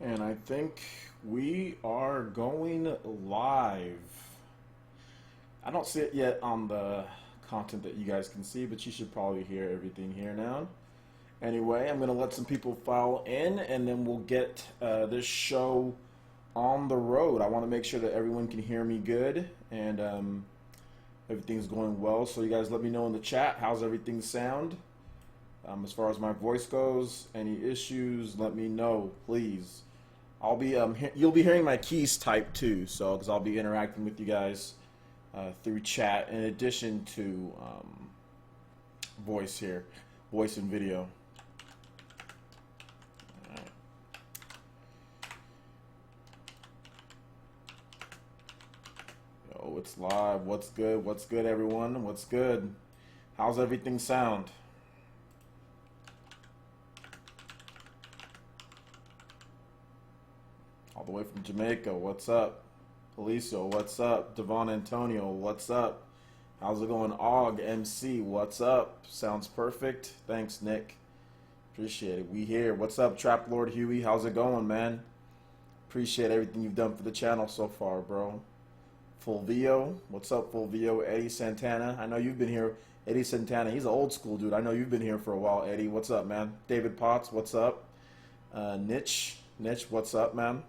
And I think we are going live. I don't see it yet on the content that you guys can see, but you should probably hear everything here now. Anyway, I'm going to let some people file in, and then we'll get this show on the road. I want to make sure that everyone can hear me good, and everything's going well. So you guys let me know in the chat, how's everything sound? As far as my voice goes, any issues, let me know, please. I'll be you'll be hearing my keys typed too, so because I'll be interacting with you guys through chat in addition to voice here, voice and video. All right. Yo, it's live. What's good? What's good, everyone? What's good? How's everything sound? All the way from Jamaica, what's up? Aliso, what's up? Devon Antonio, what's up? How's it going? Og MC, what's up? Sounds perfect. Thanks, Nick. Appreciate it. We here. What's up, Trap Lord Huey? How's it going, man? Appreciate everything you've done for the channel so far, bro. Fulvio, what's up, Fulvio? Eddie Santana, I know you've been here. Eddie Santana, he's an old school dude. I know you've been here for a while, Eddie. What's up, man? David Potts, what's up? Niche, what's up, man?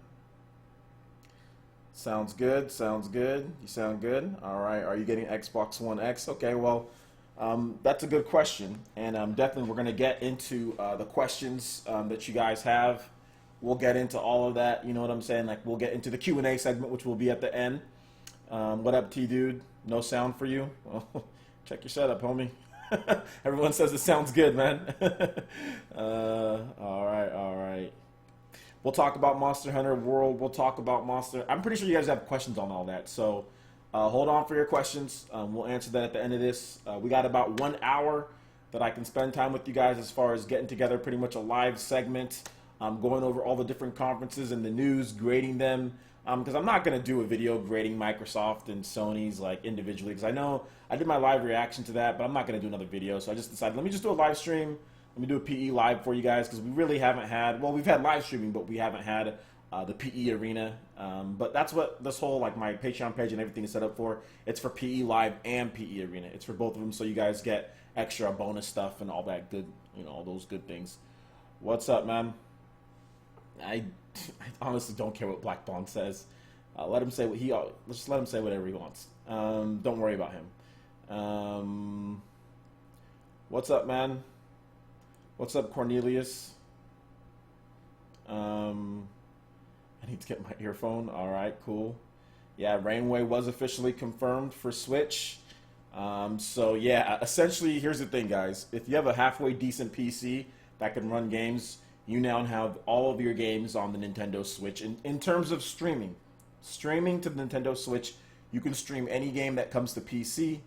Sounds good. Sounds good. You sound good. All right. Are you getting Xbox One X? Okay. Well, that's a good question, and definitely we're going to get into the questions that you guys have. We'll get into all of that. You know what I'm saying? Like we'll get into the Q&A segment, which will be at the end. What up, T dude? No sound for you? Well, check your setup, homie. Everyone says it sounds good, man. All right. All right. We'll talk about Monster Hunter World. We'll talk about Monster. I'm pretty sure you guys have questions on all that. So hold on for your questions. We'll answer that at the end of this. We got about 1 hour that I can spend time with you guys as far as getting together pretty much a live segment, going over all the different conferences and the news, grading them. Because I'm not going to do a video grading Microsoft and Sony's like individually. Because I know I did my live reaction to that, but I'm not going to do another video. So I just decided, let me just do a live stream. Let me do a PE live for you guys because we really haven't had, well, we've had live streaming, but we haven't had the PE arena. But that's what this whole, like my Patreon page and everything is set up for. It's for PE live and PE arena. It's for both of them so you guys get extra bonus stuff and all that good, you know, all those good things. What's up, man? I honestly don't care what Black Bond says. Let him say what just let him say whatever he wants. Don't worry about him. What's up, man? What's up, Cornelius? I need to get my earphone. All right, cool. Yeah, Rainway was officially confirmed for Switch. So yeah, essentially, here's the thing, guys. If you have a halfway decent PC that can run games, you now have all of your games on the Nintendo Switch. In terms of streaming to the Nintendo Switch, you can stream any game that comes to PC.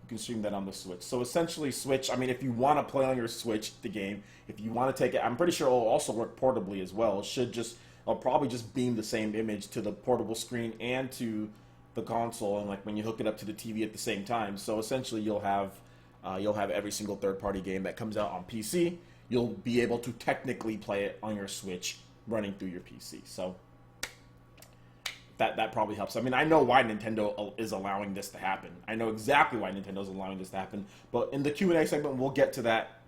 You can stream that on the Switch. So essentially Switch, I mean, if you want to play on your Switch the game, if you want to take it, I'm pretty sure it'll also work portably as well. It'll probably just beam the same image to the portable screen and to the console, and like when you hook it up to the TV at the same time. So essentially you'll have every single third-party game that comes out on PC. You'll be able to technically play it on your Switch running through your PC. So that probably helps. I mean, I know why Nintendo is allowing this to happen. I know exactly why Nintendo's allowing this to happen. But in the Q&A segment, we'll get to that.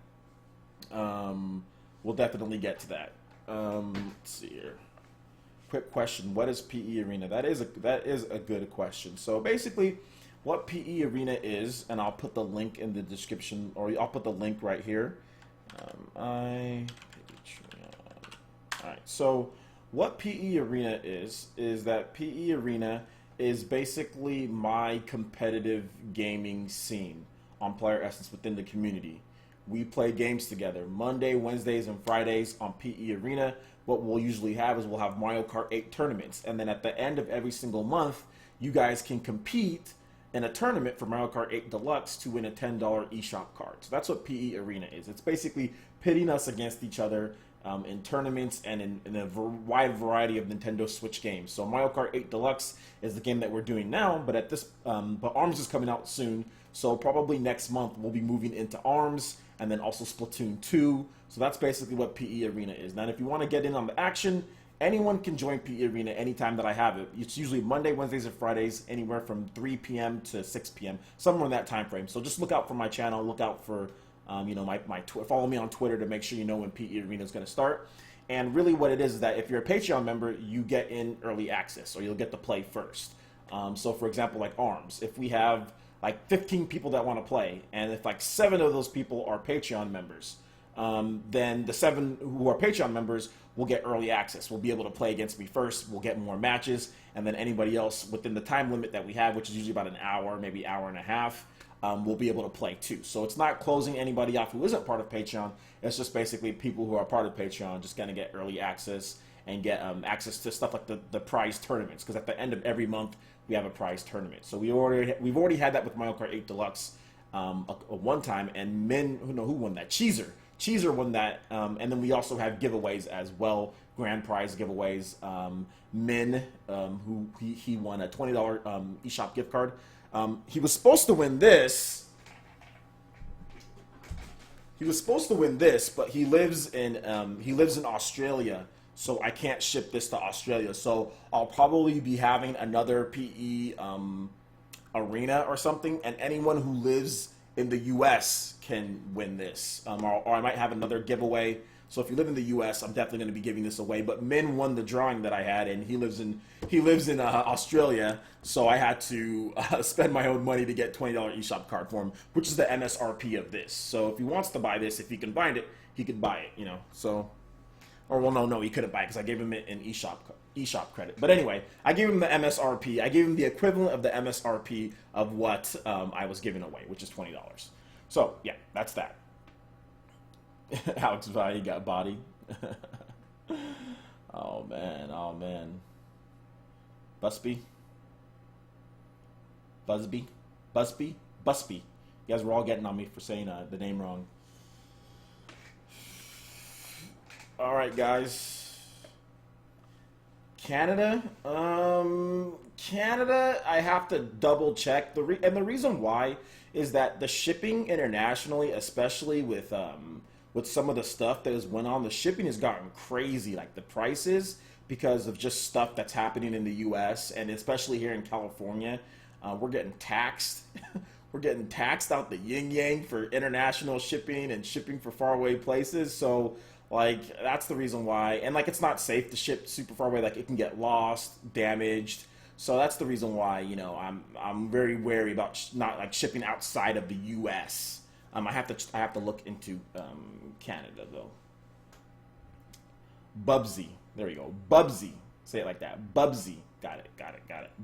We'll definitely get to that. Let's see here. Quick question: what is PE Arena? That is a good question. So basically, what PE Arena is, and I'll put the link in the description, or I'll put the link right here. All right. So what PE Arena is that PE Arena is basically my competitive gaming scene on Player Essence within the community. We play games together Monday, Wednesdays, and Fridays on PE Arena. What we'll usually have is we'll have Mario Kart 8 tournaments. And then at the end of every single month, you guys can compete in a tournament for Mario Kart 8 Deluxe to win a $10 eShop card. So that's what PE Arena is. It's basically pitting us against each other in tournaments and in a wide variety of Nintendo Switch games. So Mario Kart 8 Deluxe is the game that we're doing now, but but ARMS is coming out soon. So probably next month we'll be moving into ARMS and then also Splatoon 2. So that's basically what PE Arena is. Now, if you want to get in on the action anyone can join PE Arena anytime that I have it. It's usually Monday, Wednesdays, and Fridays, anywhere from 3 p.m. to 6 p.m., somewhere in that time frame. So just look out for my channel. Look out for, follow me on Twitter to make sure you know when PE Arena is going to start. And really what it is that if you're a Patreon member, you get in early access, or you'll get to play first. So for example, like ARMS, if we have like 15 people that want to play, and if like 7 of those people are Patreon members, then the 7 who are Patreon members will get early access. We'll be able to play against me first. We'll get more matches, and then anybody else within the time limit that we have, which is usually about an hour, maybe hour and a half, will be able to play too. So it's not closing anybody off who isn't part of Patreon. It's just basically people who are part of Patreon just going to get early access and get access to stuff like the prize tournaments. Because at the end of every month, we have a prize tournament. So we've already had that with Mario Kart 8 Deluxe one time, and who won that? Cheezer won that, and then we also have giveaways as well, grand prize giveaways. He won a $20 eShop gift card. He was supposed to win this. But he lives in Australia, so I can't ship this to Australia. So I'll probably be having another PE arena or something, and anyone who lives in the U.S. can win this, or I might have another giveaway. So if you live in the U.S., I'm definitely going to be giving this away. But Min won the drawing that I had, and he lives in Australia, so I had to spend my own money to get $20 eShop card for him, which is the MSRP of this. So if he wants to buy this, if he can find it, he could buy it. You know, so. Or well, no, he couldn't buy it because I gave him an eShop credit. But anyway, I gave him the MSRP. I gave him the equivalent of the MSRP of what I was giving away, which is $20. So yeah, that's that. Alex Valle got body. Oh man. Busby. You guys were all getting on me for saying the name wrong. All right, guys. Canada, I have to double check and the reason why is that the shipping internationally, especially with some of the stuff that has went on, the shipping has gotten crazy. Like the prices, because of just stuff that's happening in the U.S. and especially here in California, we're getting taxed. We're getting taxed out the yin yang for international shipping and shipping for faraway places. So. Like, that's the reason why. And, like, it's not safe to ship super far away. Like, it can get lost, damaged. So that's the reason why, you know, I'm very wary about not, like, shipping outside of the U.S. I have to look into Canada, though. Bubsy. There we go. Bubsy. Say it like that. Bubsy. Got it.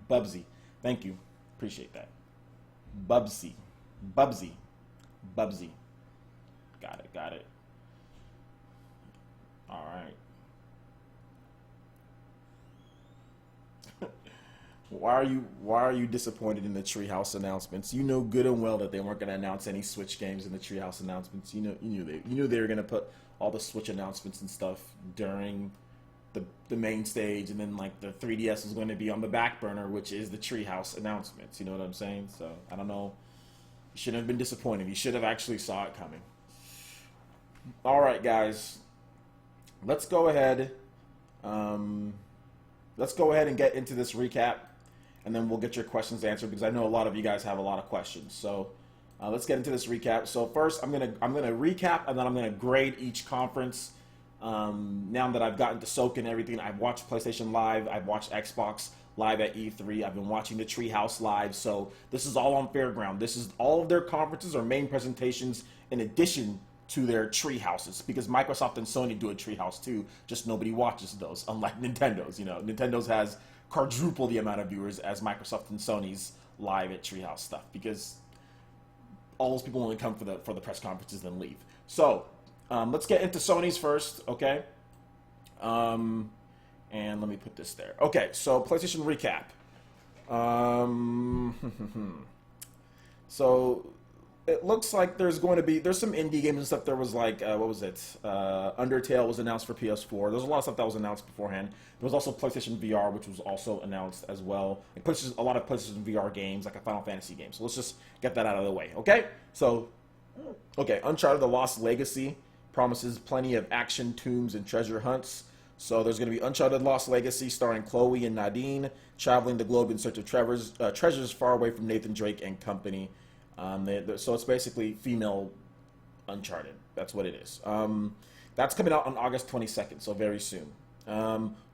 Bubsy. Thank you. Appreciate that. Bubsy. Got it. All right. Why are you disappointed in the Treehouse announcements? You know good and well that they weren't going to announce any Switch games in the Treehouse announcements. You knew they were going to put all the Switch announcements and stuff during the main stage, and then like the 3DS was going to be on the back burner, which is the Treehouse announcements. You know what I'm saying? So I don't know. You shouldn't have been disappointed. You should have actually saw it coming. All right, guys. Let's go ahead and get into this recap, and then we'll get your questions answered because I know a lot of you guys have a lot of questions. So let's get into this recap. So first, I'm gonna recap, and then I'm gonna grade each conference. Now that I've gotten to soak in everything, I've watched PlayStation Live, I've watched Xbox Live at E3, I've been watching the Treehouse Live. So this is all on Fairground. This is all of their conferences or main presentations in addition to their tree houses, because Microsoft and Sony do a tree house too, just nobody watches those, unlike Nintendo's. You know, Nintendo's has quadruple the amount of viewers as Microsoft and Sony's live at treehouse stuff, because all those people only come for the press conferences and leave. So let's get into Sony's first, okay? And let me put this there. Okay, so PlayStation recap. So it looks like there's some indie games and stuff. There was like, what was it? Undertale was announced for PS4. There's a lot of stuff that was announced beforehand. There was also PlayStation VR, which was also announced as well. And a lot of PlayStation VR games, like a Final Fantasy game. So let's just get that out of the way, okay? So, okay, Uncharted: The Lost Legacy promises plenty of action, tombs, and treasure hunts. So there's going to be Uncharted Lost Legacy starring Chloe and Nadine traveling the globe in search of treasures far away from Nathan Drake and company. So it's basically female Uncharted. That's what it is. That's coming out on August 22nd, so very soon.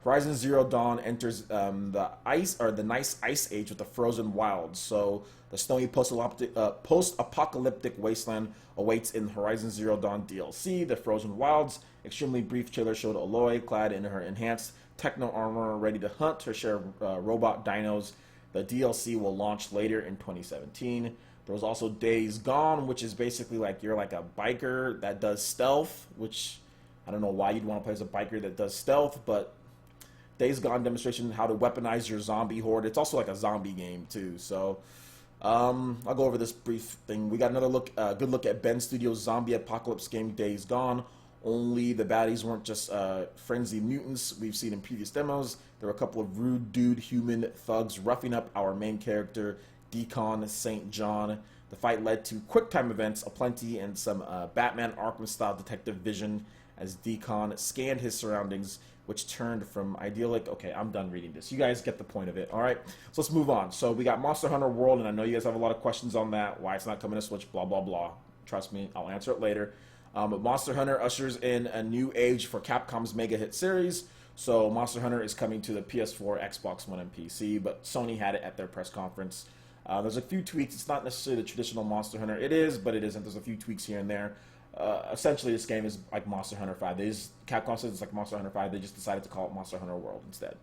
Horizon Zero Dawn enters the nice ice age with the frozen wilds. So the snowy post-apocalyptic wasteland awaits in Horizon Zero Dawn DLC. The frozen wilds. Extremely brief trailer showed Aloy clad in her enhanced techno armor, ready to hunt her share of robot dinos. The DLC will launch later in 2017. There was also Days Gone, which is basically like you're like a biker that does stealth, which I don't know why you'd want to play as a biker that does stealth, but Days Gone demonstration how to weaponize your zombie horde. It's also like a zombie game too. So I'll go over this brief thing. We got another good look at Ben Studios' zombie apocalypse game Days Gone. Only the baddies weren't just frenzied mutants we've seen in previous demos. There were a couple of rude dude human thugs roughing up our main character, Deacon St. John. The fight led to quick-time events aplenty and some Batman Arkham-style detective vision as Deacon scanned his surroundings, which turned from idyllic... Okay, I'm done reading this. You guys get the point of it, all right? So let's move on. So we got Monster Hunter World, and I know you guys have a lot of questions on that, why it's not coming to Switch, blah, blah, blah. Trust me, I'll answer it later. But Monster Hunter ushers in a new age for Capcom's mega hit series. So Monster Hunter is coming to the PS4, Xbox One, and PC, but Sony had it at their press conference. There's a few tweaks. It's not necessarily the traditional Monster Hunter. It is, but it isn't. There's a few tweaks here and there. Essentially, this game is like Monster Hunter 5. Capcom says it's like Monster Hunter 5. They just decided to call it Monster Hunter World instead.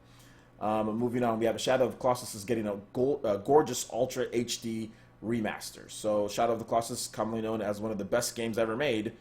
Moving on, we have Shadow of the Colossus is getting a gorgeous Ultra HD remaster. So Shadow of the Colossus, commonly known as one of the best games ever made,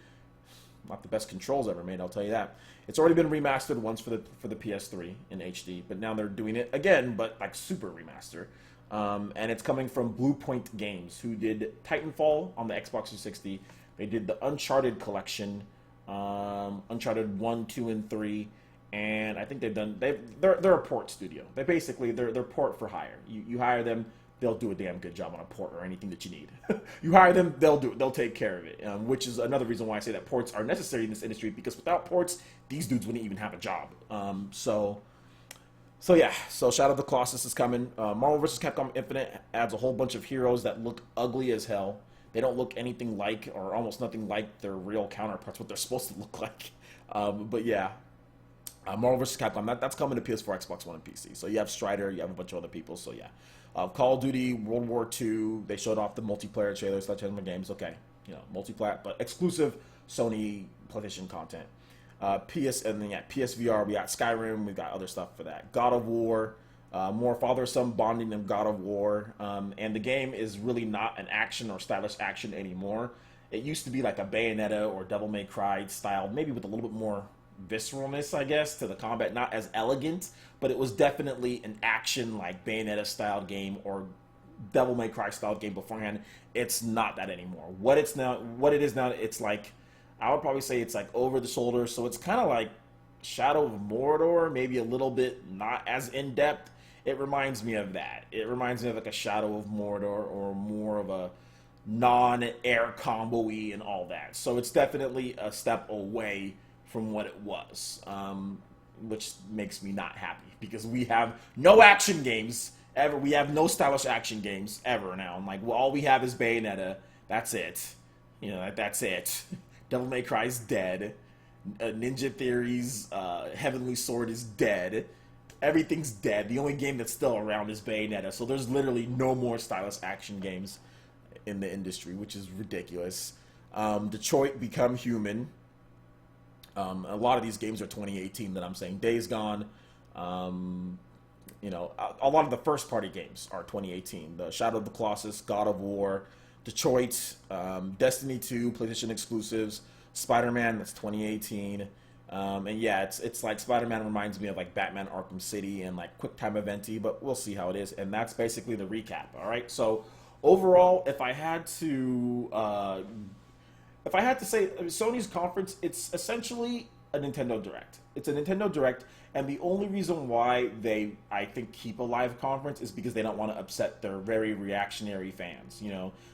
not the best controls ever made, I'll tell you that. It's already been remastered once for the PS3 in HD, but now they're doing it again, but like super remaster. And it's coming from Blue Point Games, who did Titanfall on the Xbox 360. They did the Uncharted collection, Uncharted 1, 2, and 3, and I think they're a port studio. They're port for hire. You hire them, they'll do a damn good job on a port or anything that you need. You hire them, they'll take care of it, which is another reason why I say that ports are necessary in this industry, because without ports, these dudes wouldn't even have a job. So Shadow of the Colossus is coming. Marvel vs. Capcom Infinite adds a whole bunch of heroes that look ugly as hell. They don't look anything like, or almost nothing like, their real counterparts, what they're supposed to look like. Marvel vs. Capcom, that's coming to PS4, Xbox One, and PC. So you have Strider, you have a bunch of other people, so yeah. Call of Duty, World War II, they showed off the multiplayer trailers, such as the games, okay. Multi-plat, but exclusive Sony PlayStation content. PSVR, we got Skyrim, we got other stuff for that. God of War, more father-son bonding than God of War, and the game is really not an action or stylish action anymore. It used to be like a Bayonetta or Devil May Cry style, maybe with a little bit more visceralness, I guess, to the combat, not as elegant, but it was definitely an action like Bayonetta style game or Devil May Cry style game beforehand. It's not that anymore. What it is now, it's like, I would probably say it's like over the shoulder, so it's kind of like Shadow of Mordor, maybe a little bit not as in-depth. It reminds me of that. It reminds me of like a Shadow of Mordor or more of a non-air combo-y and all that. So it's definitely a step away from what it was, which makes me not happy because we have no action games ever. We have no stylish action games ever now. I'm like, well, all we have is Bayonetta. That's it. That's it. Devil May Cry is dead. Ninja Theory's Heavenly Sword is dead. Everything's dead. The only game that's still around is Bayonetta. So there's literally no more stylish action games in the industry, which is ridiculous. Detroit Become Human. A lot of these games are 2018 that I'm saying. Days Gone. A lot of the first party games are 2018. The Shadow of the Colossus, God of War, Detroit, Destiny 2, PlayStation exclusives, Spider-Man, that's 2018. And yeah, it's like Spider-Man reminds me of like Batman Arkham City and like QuickTime Eventy, but we'll see how it is. And that's basically the recap, all right? So overall, if I had to say Sony's conference, it's essentially a Nintendo Direct. It's a Nintendo Direct, and the only reason why they, I think, keep a live conference is because they don't want to upset their very reactionary fans.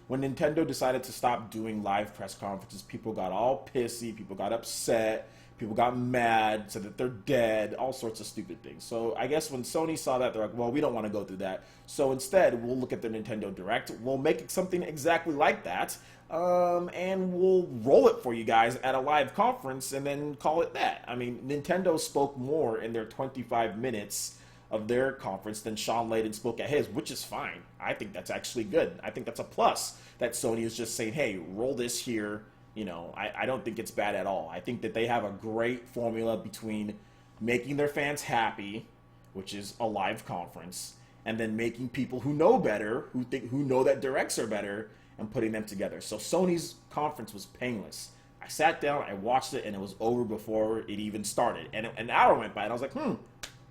When Nintendo decided to stop doing live press conferences, people got all pissy, people got upset, People got mad, said that they're dead, all sorts of stupid things. So I guess when Sony saw that, they're like, well, we don't want to go through that. So instead, we'll look at the Nintendo Direct. We'll make it something exactly like that, and we'll roll it for you guys at a live conference and then call it that. I mean, Nintendo spoke more in their 25 minutes of their conference than Sean Layden spoke at his, which is fine. I think that's actually good. I think that's a plus that Sony is just saying, hey, roll this here. You know, I don't think it's bad at all. I think that they have a great formula between making their fans happy, which is a live conference, and then making people who know better, who know that directs are better, and putting them together. So Sony's conference was painless. I sat down, I watched it, and it was over before it even started. And an hour went by, and I was like,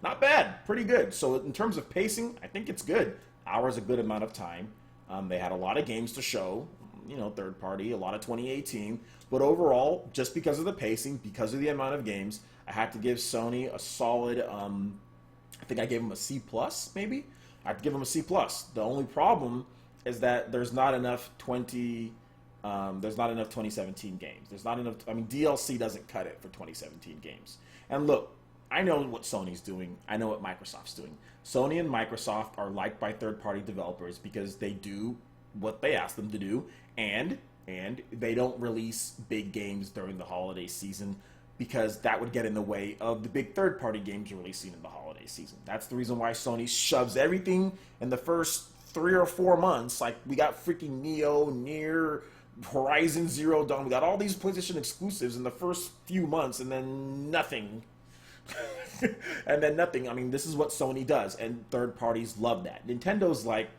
not bad, pretty good. So in terms of pacing, I think it's good. Hour is a good amount of time. They had a lot of games to show, you know, third party, a lot of 2018. But overall, just because of the pacing, because of the amount of games, I had to give Sony a solid, I think I gave them a C+, maybe? I have to give them a C+. The only problem is that there's not enough 2017 games. There's not enough, I mean, DLC doesn't cut it for 2017 games. And look, I know what Sony's doing. I know what Microsoft's doing. Sony and Microsoft are liked by third-party developers because they do what they ask them to do, and they don't release big games during the holiday season because that would get in the way of the big third-party games releasing in the holiday season. That's the reason why Sony shoves everything in the first 3 or 4 months. Like, we got freaking Neo, Nier, Horizon Zero Dawn. We got all these PlayStation exclusives in the first few months, and then nothing. And then nothing. I mean, this is what Sony does, and third parties love that. Nintendo's like,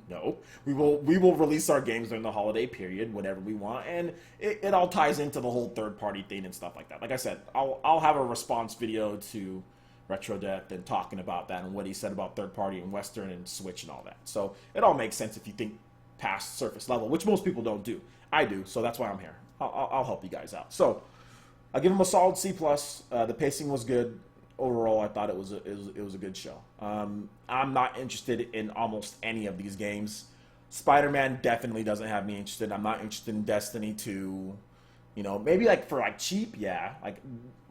no, we will release our games during the holiday period, whenever we want, and it all ties into the whole third party thing and stuff like that. Like I said, I'll have a response video to Retro Death and talking about that and what he said about third party and Western and Switch and all that. So it all makes sense if you think past surface level, which most people don't do. I do, so that's why I'm here. I'll help you guys out. So I'll give him a solid C+. The pacing was good. Overall, I thought it was a good show. I'm not interested in almost any of these games. Spider-Man definitely doesn't have me interested. I'm not interested in Destiny 2. You know, maybe like for like cheap, yeah. Like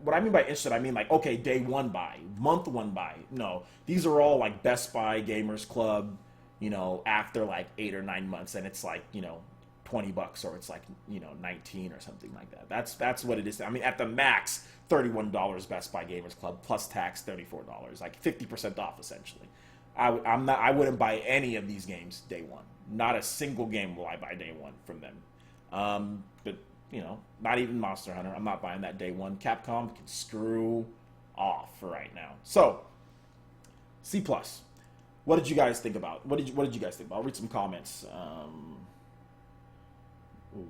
what I mean by interested, I mean like, okay, day one buy, month one buy. No, these are all like Best Buy, Gamers Club, you know, after like 8 or 9 months, and it's like, you know, $20 or it's like, you know, 19 or something like that. That's what it is. I mean, at the max, $31 Best Buy Gamers Club plus tax, $34, like 50% off essentially. I wouldn't buy any of these games day one. Not a single game will I buy day one from them. But you know, not even Monster Hunter. I'm not buying that day one. Capcom can screw off for right now. So C+. What did you guys think about? What did you guys think about? I'll read some comments.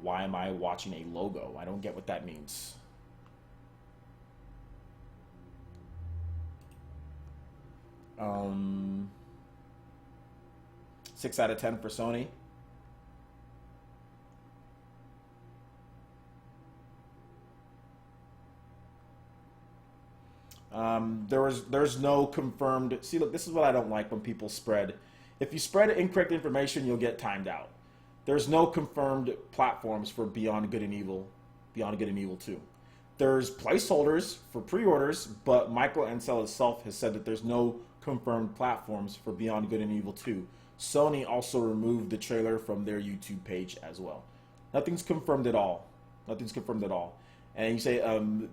Why am I watching a logo? I don't get what that means. Um, 6 out of 10 for Sony. There's no confirmed. See, look, this is what I don't like when people spread. If you spread incorrect information, you'll get timed out. There's no confirmed platforms for Beyond Good and Evil 2. There's placeholders for pre-orders, but Michael Ansel himself has said that there's no confirmed platforms for Beyond Good and Evil 2. Sony also removed the trailer from their YouTube page as well. Nothing's confirmed at all. Nothing's confirmed at all. And you say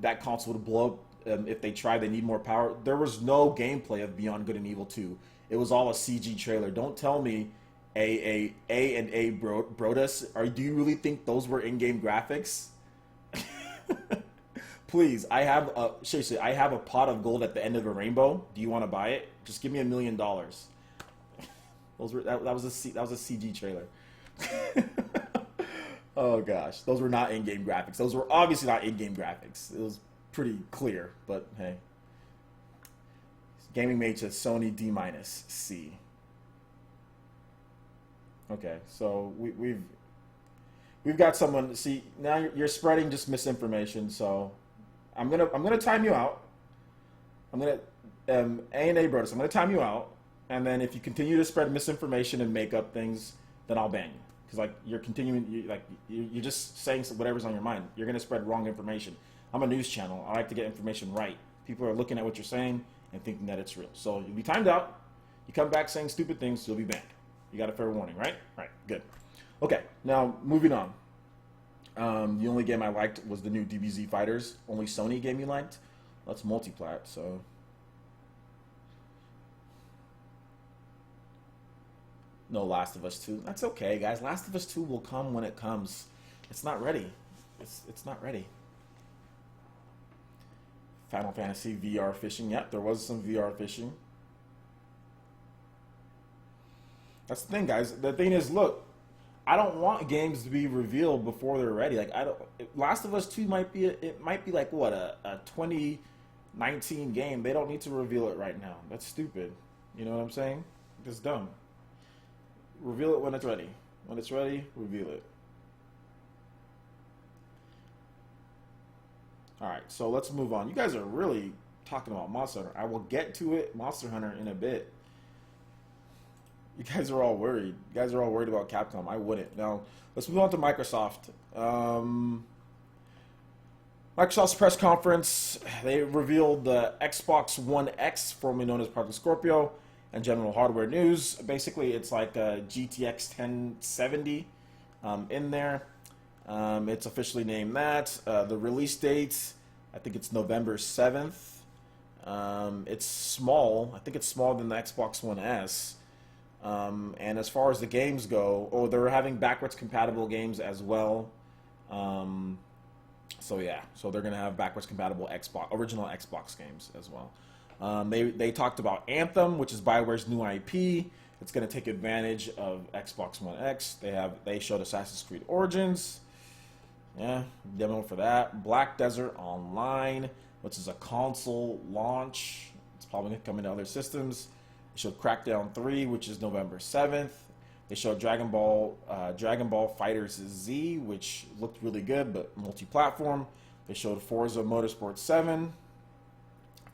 that console would blow up if they try, they need more power. There was no gameplay of Beyond Good and Evil 2. It was all a CG trailer. Don't tell me A and A Brodus. Do you really think those were in-game graphics? Please, seriously, I have a pot of gold at the end of a rainbow. Do you want to buy it? Just give me $1 million. That was a CG trailer. Oh gosh, those were not in-game graphics. Those were obviously not in-game graphics. It was pretty clear, but hey. Gaming Mate says Sony D-, C. Okay, so we've got someone. See, now you're spreading just misinformation. So I'm gonna time you out. I'm gonna A&A Brodus. I'm gonna time you out, and then if you continue to spread misinformation and make up things, then I'll ban you. Because like you're continuing, you're just saying whatever's on your mind. You're gonna spread wrong information. I'm a news channel. I like to get information right. People are looking at what you're saying and thinking that it's real. So you'll be timed out. You come back saying stupid things, you'll be banned. You got a fair warning, right? Right, good. Okay, now moving on. The only game I liked was the new DBZ Fighters. Only Sony game you liked. That's multiplat, so. No Last of Us 2. That's okay, guys. Last of Us 2 will come when it comes. It's not ready. It's not ready. Final Fantasy VR fishing. Yep, there was some VR fishing. That's the thing, guys. The thing is, look, I don't want games to be revealed before they're ready. Like I don't. Last of Us 2 might be. It might be like what a 2019 game. They don't need to reveal it right now. That's stupid. You know what I'm saying? It's dumb. Reveal it when it's ready. When it's ready, reveal it. All right, so let's move on. You guys are really talking about Monster Hunter. I will get to it, Monster Hunter, in a bit. You guys are all worried. You guys are all worried about Capcom. I wouldn't. Now, let's move on to Microsoft. Microsoft's press conference, they revealed the Xbox One X, formerly known as Project Scorpio, and general hardware news. Basically, it's like a GTX 1070 in there. It's officially named that. The release date, I think it's November 7th. It's small. I think it's smaller than the Xbox One S. And as far as the games go, they're having backwards compatible games as well. So yeah, so they're gonna have backwards compatible original Xbox games as well. They talked about Anthem, which is BioWare's new IP. It's gonna take advantage of Xbox One X. They showed Assassin's Creed Origins. Yeah, demo for that. Black Desert Online, which is a console launch. It's probably gonna come into other systems. They showed Crackdown 3, which is November 7th. They showed Dragon Ball Fighters Z, which looked really good, but multi-platform. They showed Forza Motorsport 7,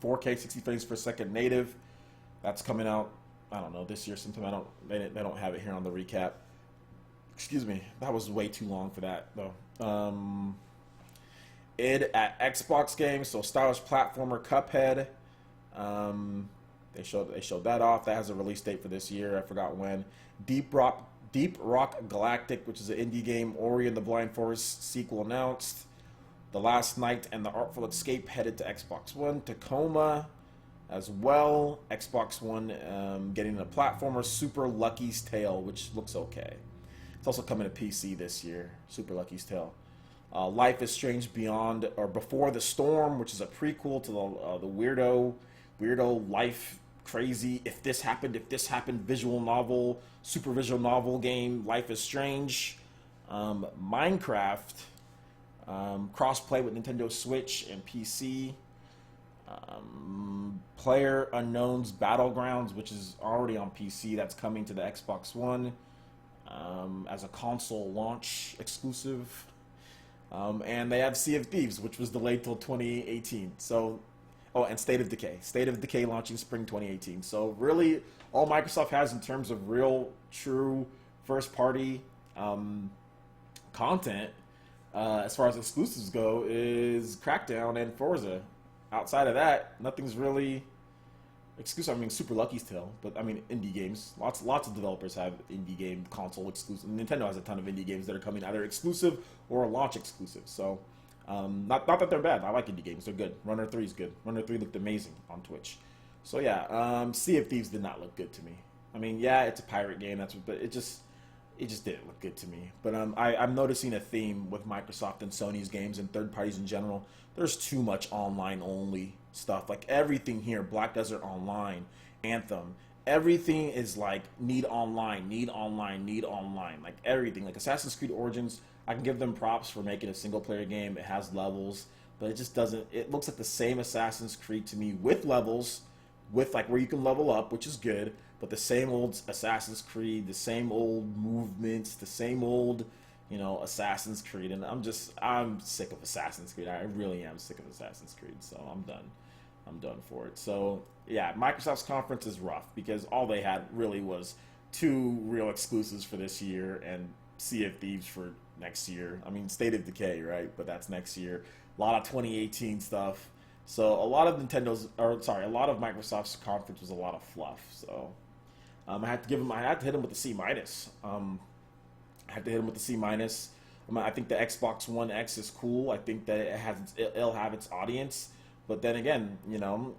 4K 60 frames per second native. That's coming out, I don't know, this year sometime. They don't have it here on the recap. Excuse me, that was way too long for that though. id at Xbox games, so stylish platformer Cuphead. They showed that off. That has a release date for this year. I forgot when. Deep Rock Galactic, which is an indie game. Ori and the Blind Forest sequel announced. The Last Night and the Artful Escape headed to Xbox One. Tacoma as well. Xbox One getting a platformer. Super Lucky's Tale, which looks okay. It's also coming to PC this year. Super Lucky's Tale. Life is Strange Beyond or Before the Storm, which is a prequel to the weirdo life crazy if this happened visual novel, super visual novel game. Life is Strange. Minecraft cross-play with Nintendo Switch and PC. Player Unknown's Battlegrounds, which is already on PC, that's coming to the Xbox One as a console launch exclusive. And they have Sea of Thieves, which was delayed till 2018. So, and State of Decay. State of Decay launching spring 2018. So really, all Microsoft has in terms of real, true, first-party content, as far as exclusives go, is Crackdown and Forza. Outside of that, nothing's really exclusive. I mean, Super Lucky's Tale, but I mean, indie games. Lots of developers have indie game console exclusive. Nintendo has a ton of indie games that are coming either exclusive or launch exclusive. So, not that they're bad. I like indie games. They're good. Runner 3 is good. Runner 3 looked amazing on Twitch. So yeah, Sea of Thieves did not look good to me. I mean, yeah, it's a pirate game. But it just didn't look good to me. But I'm noticing a theme with Microsoft and Sony's games and third parties in general. There's too much online only stuff. Like everything here, Black Desert Online, Anthem, everything is like need online. Like everything. Like Assassin's Creed Origins, I can give them props for making a single player game. It has levels, but it just doesn't. It looks like the same Assassin's Creed to me with levels, with like where you can level up, which is good. But the same old Assassin's Creed, the same old movements, the same old, Assassin's Creed. And I'm sick of Assassin's Creed. I really am sick of Assassin's Creed. So I'm done. I'm done for it. So yeah, Microsoft's conference is rough because all they had really was 2 real exclusives for this year and Sea of Thieves for next year. I mean, State of Decay, right? But that's next year. a lot of 2018 stuff. So a lot of a lot of Microsoft's conference was a lot of fluff. So I had to hit him with the C minus. I had to hit him with the C minus. I think the Xbox One X is cool. I think that it'll have its audience. But then again,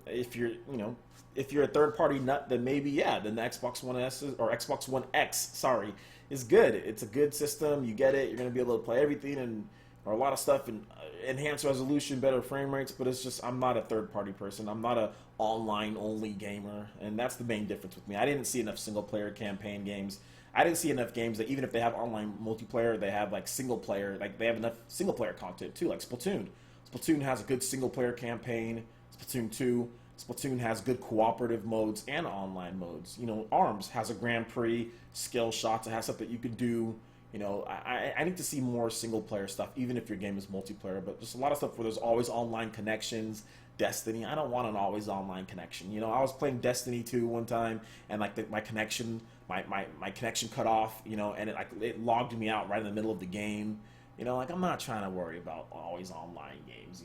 if you're a third party nut, then maybe then the Xbox One S or Xbox One X, sorry, is good. It's a good system. You get it. You're gonna be able to play everything or a lot of stuff and enhanced resolution, better frame rates. But it's just I'm not a third party person. I'm not a online only gamer, and that's the main difference with me. I didn't see enough single player campaign games. I didn't see enough games that even if they have online multiplayer, they have like single player, like they have enough single player content too, like Splatoon. Splatoon has a good single player campaign. Splatoon 2. Splatoon has good cooperative modes and online modes. ARMS has a Grand Prix, skill shots. It has stuff that you can do. I need to see more single player stuff, even if your game is multiplayer. But just a lot of stuff where there's always online connections. Destiny, I don't want an always online connection. I was playing Destiny 2 one time, and like my connection cut off. And it logged me out right in the middle of the game. I'm not trying to worry about always online games.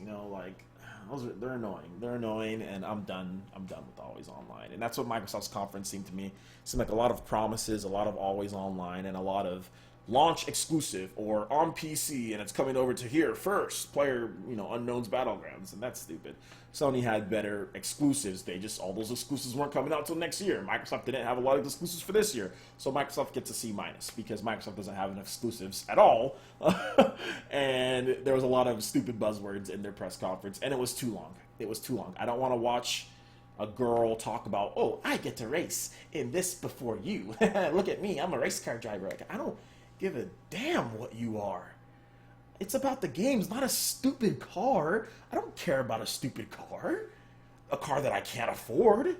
They're annoying. They're annoying, and I'm done. I'm done with always online. And that's what Microsoft's conference seemed to me. It seemed like a lot of promises, a lot of always online, and a lot of launch exclusive or on PC, and it's coming over to here first. Player, Unknown's Battlegrounds, and that's stupid. Sony had better exclusives. All those exclusives weren't coming out until next year. Microsoft didn't have a lot of exclusives for this year, so Microsoft gets a C minus because Microsoft doesn't have enough exclusives at all. And there was a lot of stupid buzzwords in their press conference, and it was too long. It was too long. I don't want to watch a girl talk about, oh, I get to race in this before you. Look at me, I'm a race car driver. I don't give a damn what you are. It's about the games, not a stupid car. I don't care about a stupid car. A car that I can't afford.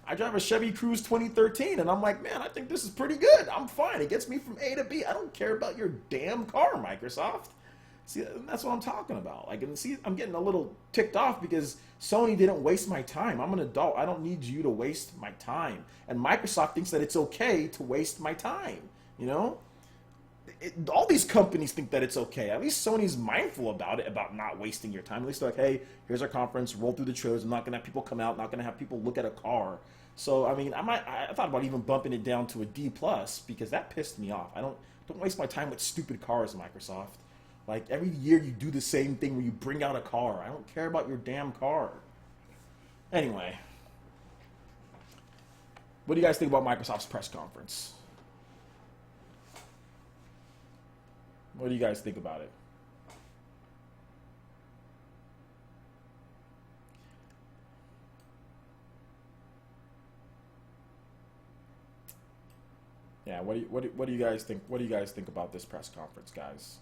I drive a Chevy Cruze 2013, and I'm like, man, I think this is pretty good. I'm fine. It gets me from A to B. I don't care about your damn car, Microsoft. See, that's what I'm talking about. I'm getting a little ticked off because Sony didn't waste my time. I'm an adult. I don't need you to waste my time. And Microsoft thinks that it's okay to waste my time. All these companies think that it's okay. At least Sony's mindful about it, about not wasting your time. At least they're like, hey, here's our conference, roll through the trailers. I'm not going to have people come out, not going to have people look at a car. So, I thought about even bumping it down to a D+, because that pissed me off. Don't waste my time with stupid cars, Microsoft. Like, every year you do the same thing where you bring out a car. I don't care about your damn car. Anyway. What do you guys think about Microsoft's press conference? What do you guys think about it? Yeah, what do you guys think? What do you guys think about this press conference, guys?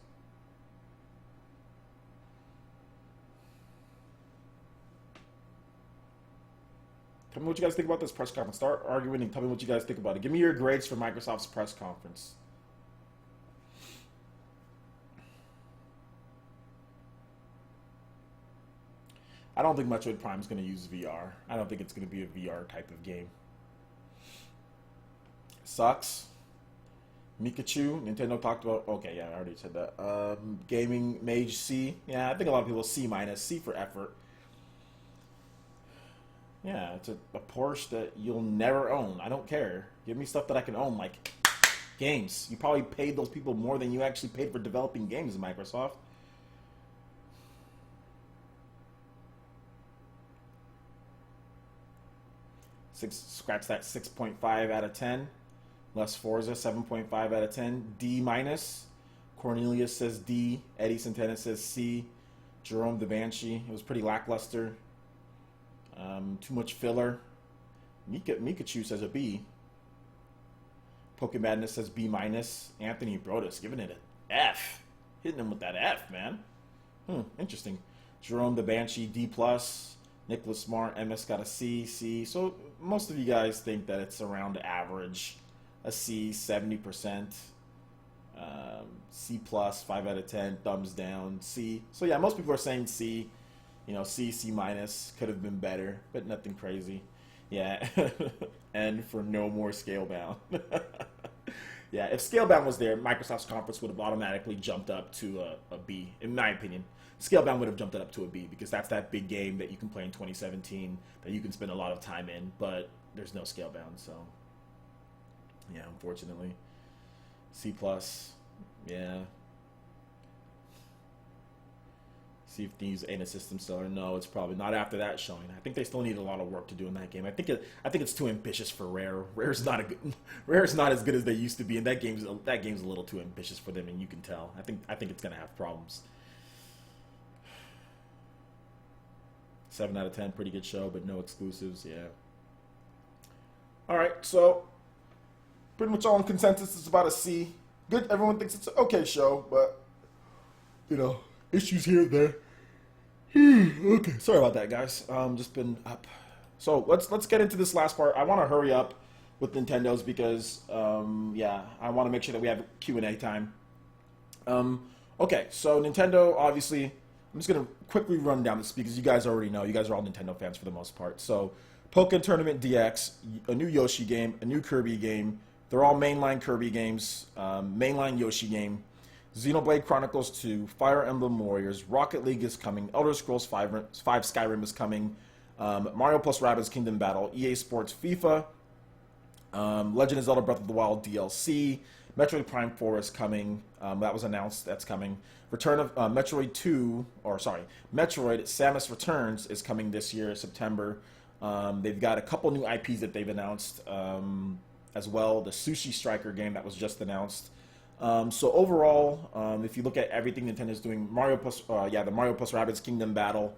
Tell me what you guys think about this press conference. Start arguing and tell me what you guys think about it. Give me your grades for Microsoft's press conference. I don't think Metroid Prime is going to use VR. I don't think it's going to be a VR type of game. Sucks. Mikachu, Nintendo talked about. Okay, yeah, I already said that. Gaming Mage C. Yeah, I think a lot of people C minus. C for effort. Yeah, it's a Porsche that you'll never own. I don't care. Give me stuff that I can own, like games. You probably paid those people more than you actually paid for developing games in Microsoft. Scratch that 6.5 out of 10. Les Forza, 7.5 out of 10. D minus. Cornelius says D. Eddie Santana says C. Jerome the Banshee. It was pretty lackluster. Too much filler. Mikachu says a B. Poke Madness says B minus. Anthony Brodus giving it an F. Hitting him with that F, man. Interesting. Jerome the Banshee, D plus. Nicholas Smart, MS got a C, C. So most of you guys think that it's around average. A C, 70%. C plus, 5 out of 10, thumbs down, C. So yeah, most people are saying C. C, C minus, could have been better, but nothing crazy. Yeah, and for no more Scalebound. Yeah, if Scalebound was there, Microsoft's conference would have automatically jumped up to a B, in my opinion. Scalebound would have jumped it up to a B because that's that big game that you can play in 2017 that you can spend a lot of time in, but there's no Scalebound, so yeah, unfortunately. C plus, yeah. See if these ain't a system seller. No, it's probably not after that showing. I think they still need a lot of work to do in that game. I think it's too ambitious for Rare. Rare's not as good as they used to be, and that game's a little too ambitious for them, and you can tell. I think it's gonna have problems. 7 out of 10, pretty good show, but no exclusives. Yeah. All right, so pretty much all in consensus. It's about a C. Good. Everyone thinks it's an okay show, but issues here and there. Okay, sorry about that, guys. Just been up. So let's get into this last part. I want to hurry up with Nintendo's because yeah, I want to make sure that we have Q&A time. Okay, so Nintendo, obviously, I'm just gonna quickly run down this because you guys already know. You guys are all Nintendo fans for the most part. So, Pokken Tournament DX, a new Yoshi game, a new Kirby game. They're all mainline Kirby games, mainline Yoshi game. Xenoblade Chronicles 2, Fire Emblem Warriors, Rocket League is coming, Elder Scrolls 5 Skyrim is coming, Mario plus Rabbids Kingdom Battle, EA Sports FIFA, Legend of Zelda Breath of the Wild DLC, Metroid Prime 4 is coming, that was announced, that's coming. Return of Metroid Samus Returns is coming this year, September. They've got a couple new IPs that they've announced as well, the Sushi Striker game that was just announced. So overall, if you look at everything Nintendo's doing, the Mario plus Rabbids Kingdom Battle,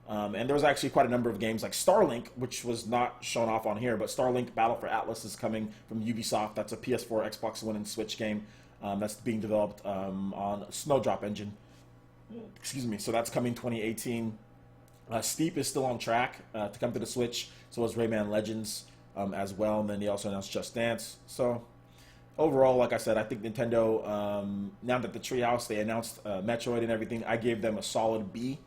and there was actually quite a number of games like Starlink, which was not shown off on here, but Starlink Battle for Atlas is coming from Ubisoft. That's a PS4, Xbox One, and Switch game that's being developed on Snowdrop Engine. Excuse me. So that's coming 2018. Steep is still on track to come to the Switch. So is Rayman Legends as well, and then they also announced Just Dance. So overall, like I said, I think Nintendo, now that the Treehouse, they announced Metroid and everything, I gave them a solid B.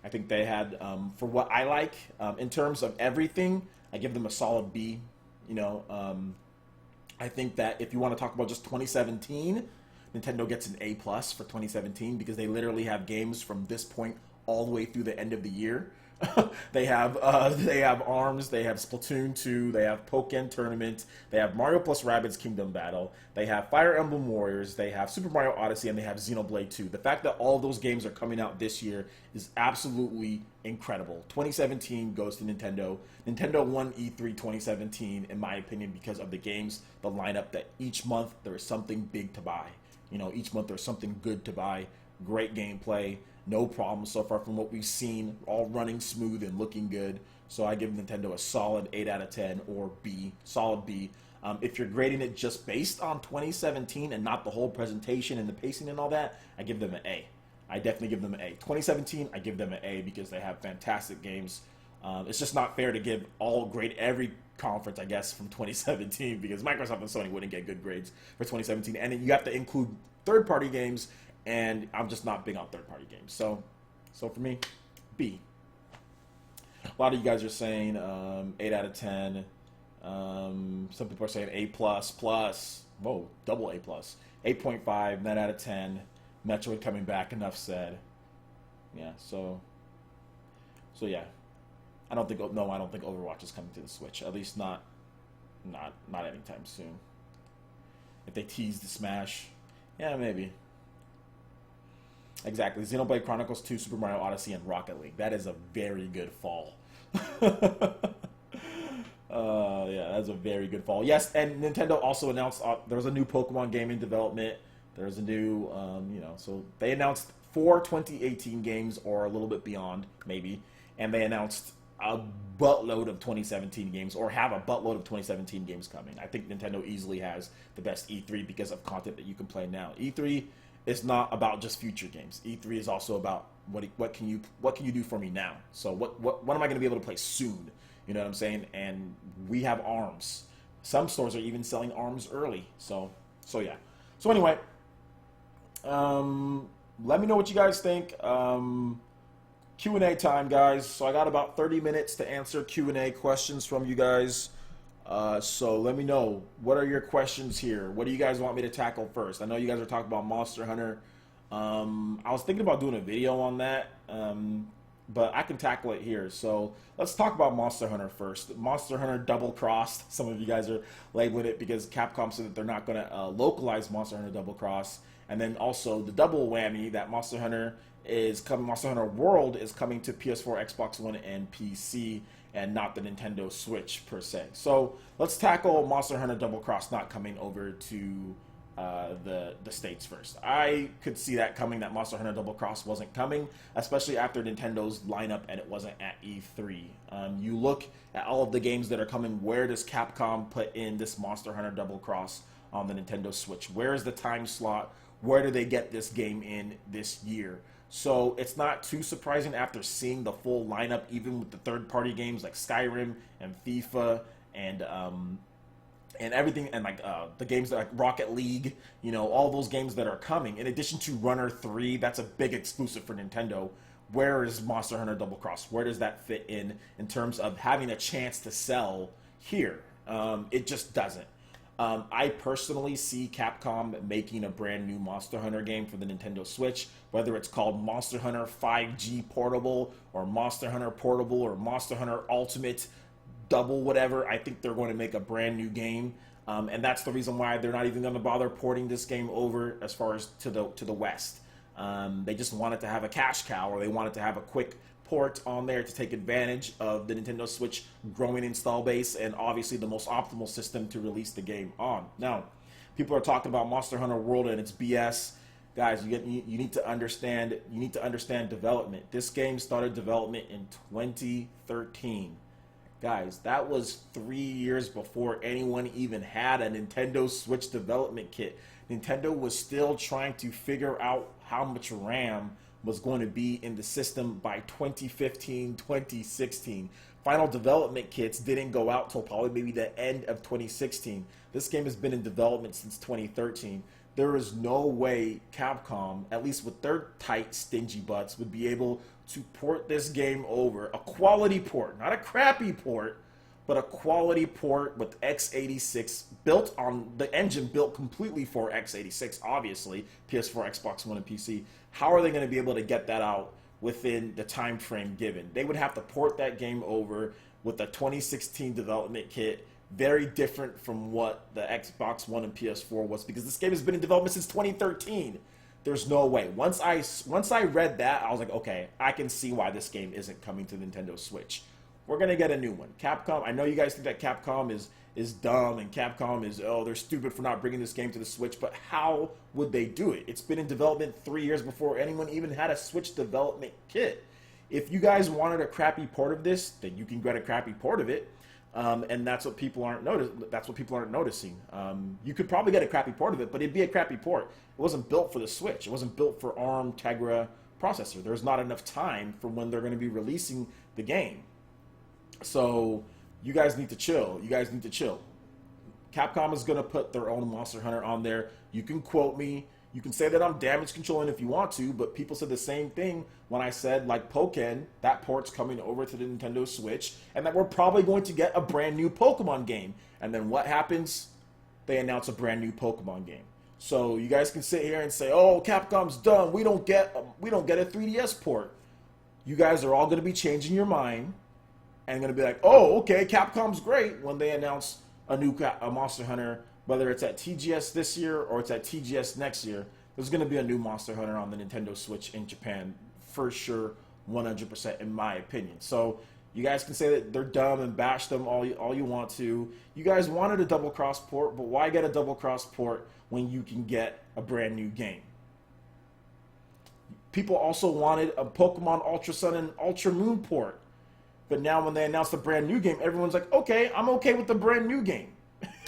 I think they had, for what I like, in terms of everything, I give them a solid B. I think that if you want to talk about just 2017, Nintendo gets an A+ for 2017 because they literally have games from this point all the way through the end of the year. They have ARMS, they have Splatoon 2, they have Pokken Tournament, they have Mario plus Rabbids Kingdom Battle, they have Fire Emblem Warriors, they have Super Mario Odyssey, and they have Xenoblade 2. The fact that all those games are coming out this year is absolutely incredible. 2017 goes to Nintendo. Nintendo won E3 2017, in my opinion, because of the games, the lineup, that each month there is something big to buy. Each month there's something good to buy. Great gameplay. No problems so far from what we've seen, all running smooth and looking good. So I give Nintendo a solid 8 out of 10 or B, solid B. If you're grading it just based on 2017 and not the whole presentation and the pacing and all that, I give them an A. I definitely give them an A. 2017, I give them an A because they have fantastic games. It's just not fair to grade every conference, I guess, from 2017 because Microsoft and Sony wouldn't get good grades for 2017. And then you have to include third-party games, and I'm just not big on third-party games. So for me, B. A lot of you guys are saying 8 out of 10. Some people are saying A++. Whoa, double A+. 8.5, 9 out of 10. Metroid coming back, enough said. Yeah, so yeah. I don't think Overwatch is coming to the Switch. At least not anytime soon. If they tease the Smash, yeah, maybe. Exactly. Xenoblade Chronicles 2, Super Mario Odyssey, and Rocket League. That is a very good fall. Yeah, that's a very good fall. Yes, and Nintendo also announced there was a new Pokemon game in development. There's a new, so they announced 4 2018 games or a little bit beyond, maybe. And they announced a buttload of 2017 games, or have a buttload of 2017 games coming. I think Nintendo easily has the best E3 because of content that you can play now. E3 is not about just future games. E3 is also about what can you do for me now. So what am I going to be able to play soon? You know what I'm saying? And we have ARMS. Some stores are even selling ARMS early. So yeah. So anyway, let me know what you guys think. Q&A time, guys. So I got about 30 minutes to answer Q&A questions from you guys. So let me know, what are your questions here? What do you guys want me to tackle first? I know you guys are talking about Monster Hunter. I was thinking about doing a video on that, but I can tackle it here. So let's talk about Monster Hunter first. Monster Hunter Double Crossed. Some of you guys are labeling it because Capcom said that they're not going to localize Monster Hunter Double Cross. And then also the double whammy that Monster Hunter is coming. Monster Hunter World is coming to PS4, Xbox One, and PC, and not the Nintendo Switch per se. So let's tackle Monster Hunter Double Cross not coming over to the States first. I could see that coming, that Monster Hunter Double Cross wasn't coming, especially after Nintendo's lineup and it wasn't at E3. You look at all of the games that are coming, where does Capcom put in this Monster Hunter Double Cross on the Nintendo Switch? Where is the time slot? Where do they get this game in this year? So it's not too surprising after seeing the full lineup, even with the third-party games like Skyrim and FIFA and everything, and like the games like Rocket League, you know, all those games that are coming. In addition to Runner 3, that's a big exclusive for Nintendo. Where is Monster Hunter Double Cross? Where does that fit in terms of having a chance to sell here? It just doesn't. I personally see Capcom making a brand new Monster Hunter game for the Nintendo Switch, whether it's called Monster Hunter 5G Portable or Monster Hunter Portable or Monster Hunter Ultimate Double whatever. I think they're going to make a brand new game, and that's the reason why they're not even going to bother porting this game over as far as to the West. They just wanted to have a cash cow, or they wanted to have a quick port on there to take advantage of the Nintendo Switch growing install base, and obviously the most optimal system to release the game on. Now, people are talking about Monster Hunter World and it's BS. Guys, you need to understand. You need to understand development. This game started development in 2013. Guys, that was 3 years before anyone even had a Nintendo Switch development kit. Nintendo was still trying to figure out how much RAM was going to be in the system by 2015, 2016. Final development kits didn't go out till probably maybe the end of 2016. This game has been in development since 2013. There is no way Capcom, at least with their tight, stingy butts, would be able to port this game over. A quality port, not a crappy port, but a quality port with x86 built on the engine built completely for x86, obviously, PS4, Xbox One, and PC. How are they going to be able to get that out within the time frame given? They would have to port that game over with a 2016 development kit, very different from what the Xbox One and PS4 was, because this game has been in development since 2013. There's no way. Once I read that, I was like, okay, I can see why this game isn't coming to Nintendo Switch. We're going to get a new one. Capcom, I know you guys think that Capcom is dumb and Capcom is, oh, they're stupid for not bringing this game to the Switch, but how would they do it? It's been in development 3 years before anyone even had a Switch development kit. If you guys wanted a crappy port of this, then you can get a crappy port of it. And that's what people aren't noticing. You could probably get a crappy port of it, but it'd be a crappy port. It wasn't built for the Switch. It wasn't built for ARM Tegra processor. There's not enough time for when they're going to be releasing the game. So you guys need to chill. You guys need to chill. Capcom is going to put their own Monster Hunter on there. You can quote me. You can say that I'm damage controlling if you want to, but people said the same thing when I said, like, Pokken, that port's coming over to the Nintendo Switch, and that we're probably going to get a brand new Pokemon game. And then what happens? They announce a brand new Pokemon game. So you guys can sit here and say, oh, Capcom's done. We don't get a 3DS port. You guys are all going to be changing your mind and going to be like, oh, okay, Capcom's great when they announce a Monster Hunter, whether it's at TGS this year or it's at TGS next year. There's going to be a new Monster Hunter on the Nintendo Switch in Japan for sure, 100% in my opinion. So you guys can say that they're dumb and bash them all you want to. You guys wanted a double cross port, but why get a double cross port when you can get a brand new game? People also wanted a Pokemon Ultra Sun and Ultra Moon port. But now when they announce the brand new game, everyone's like, okay, I'm okay with the brand new game.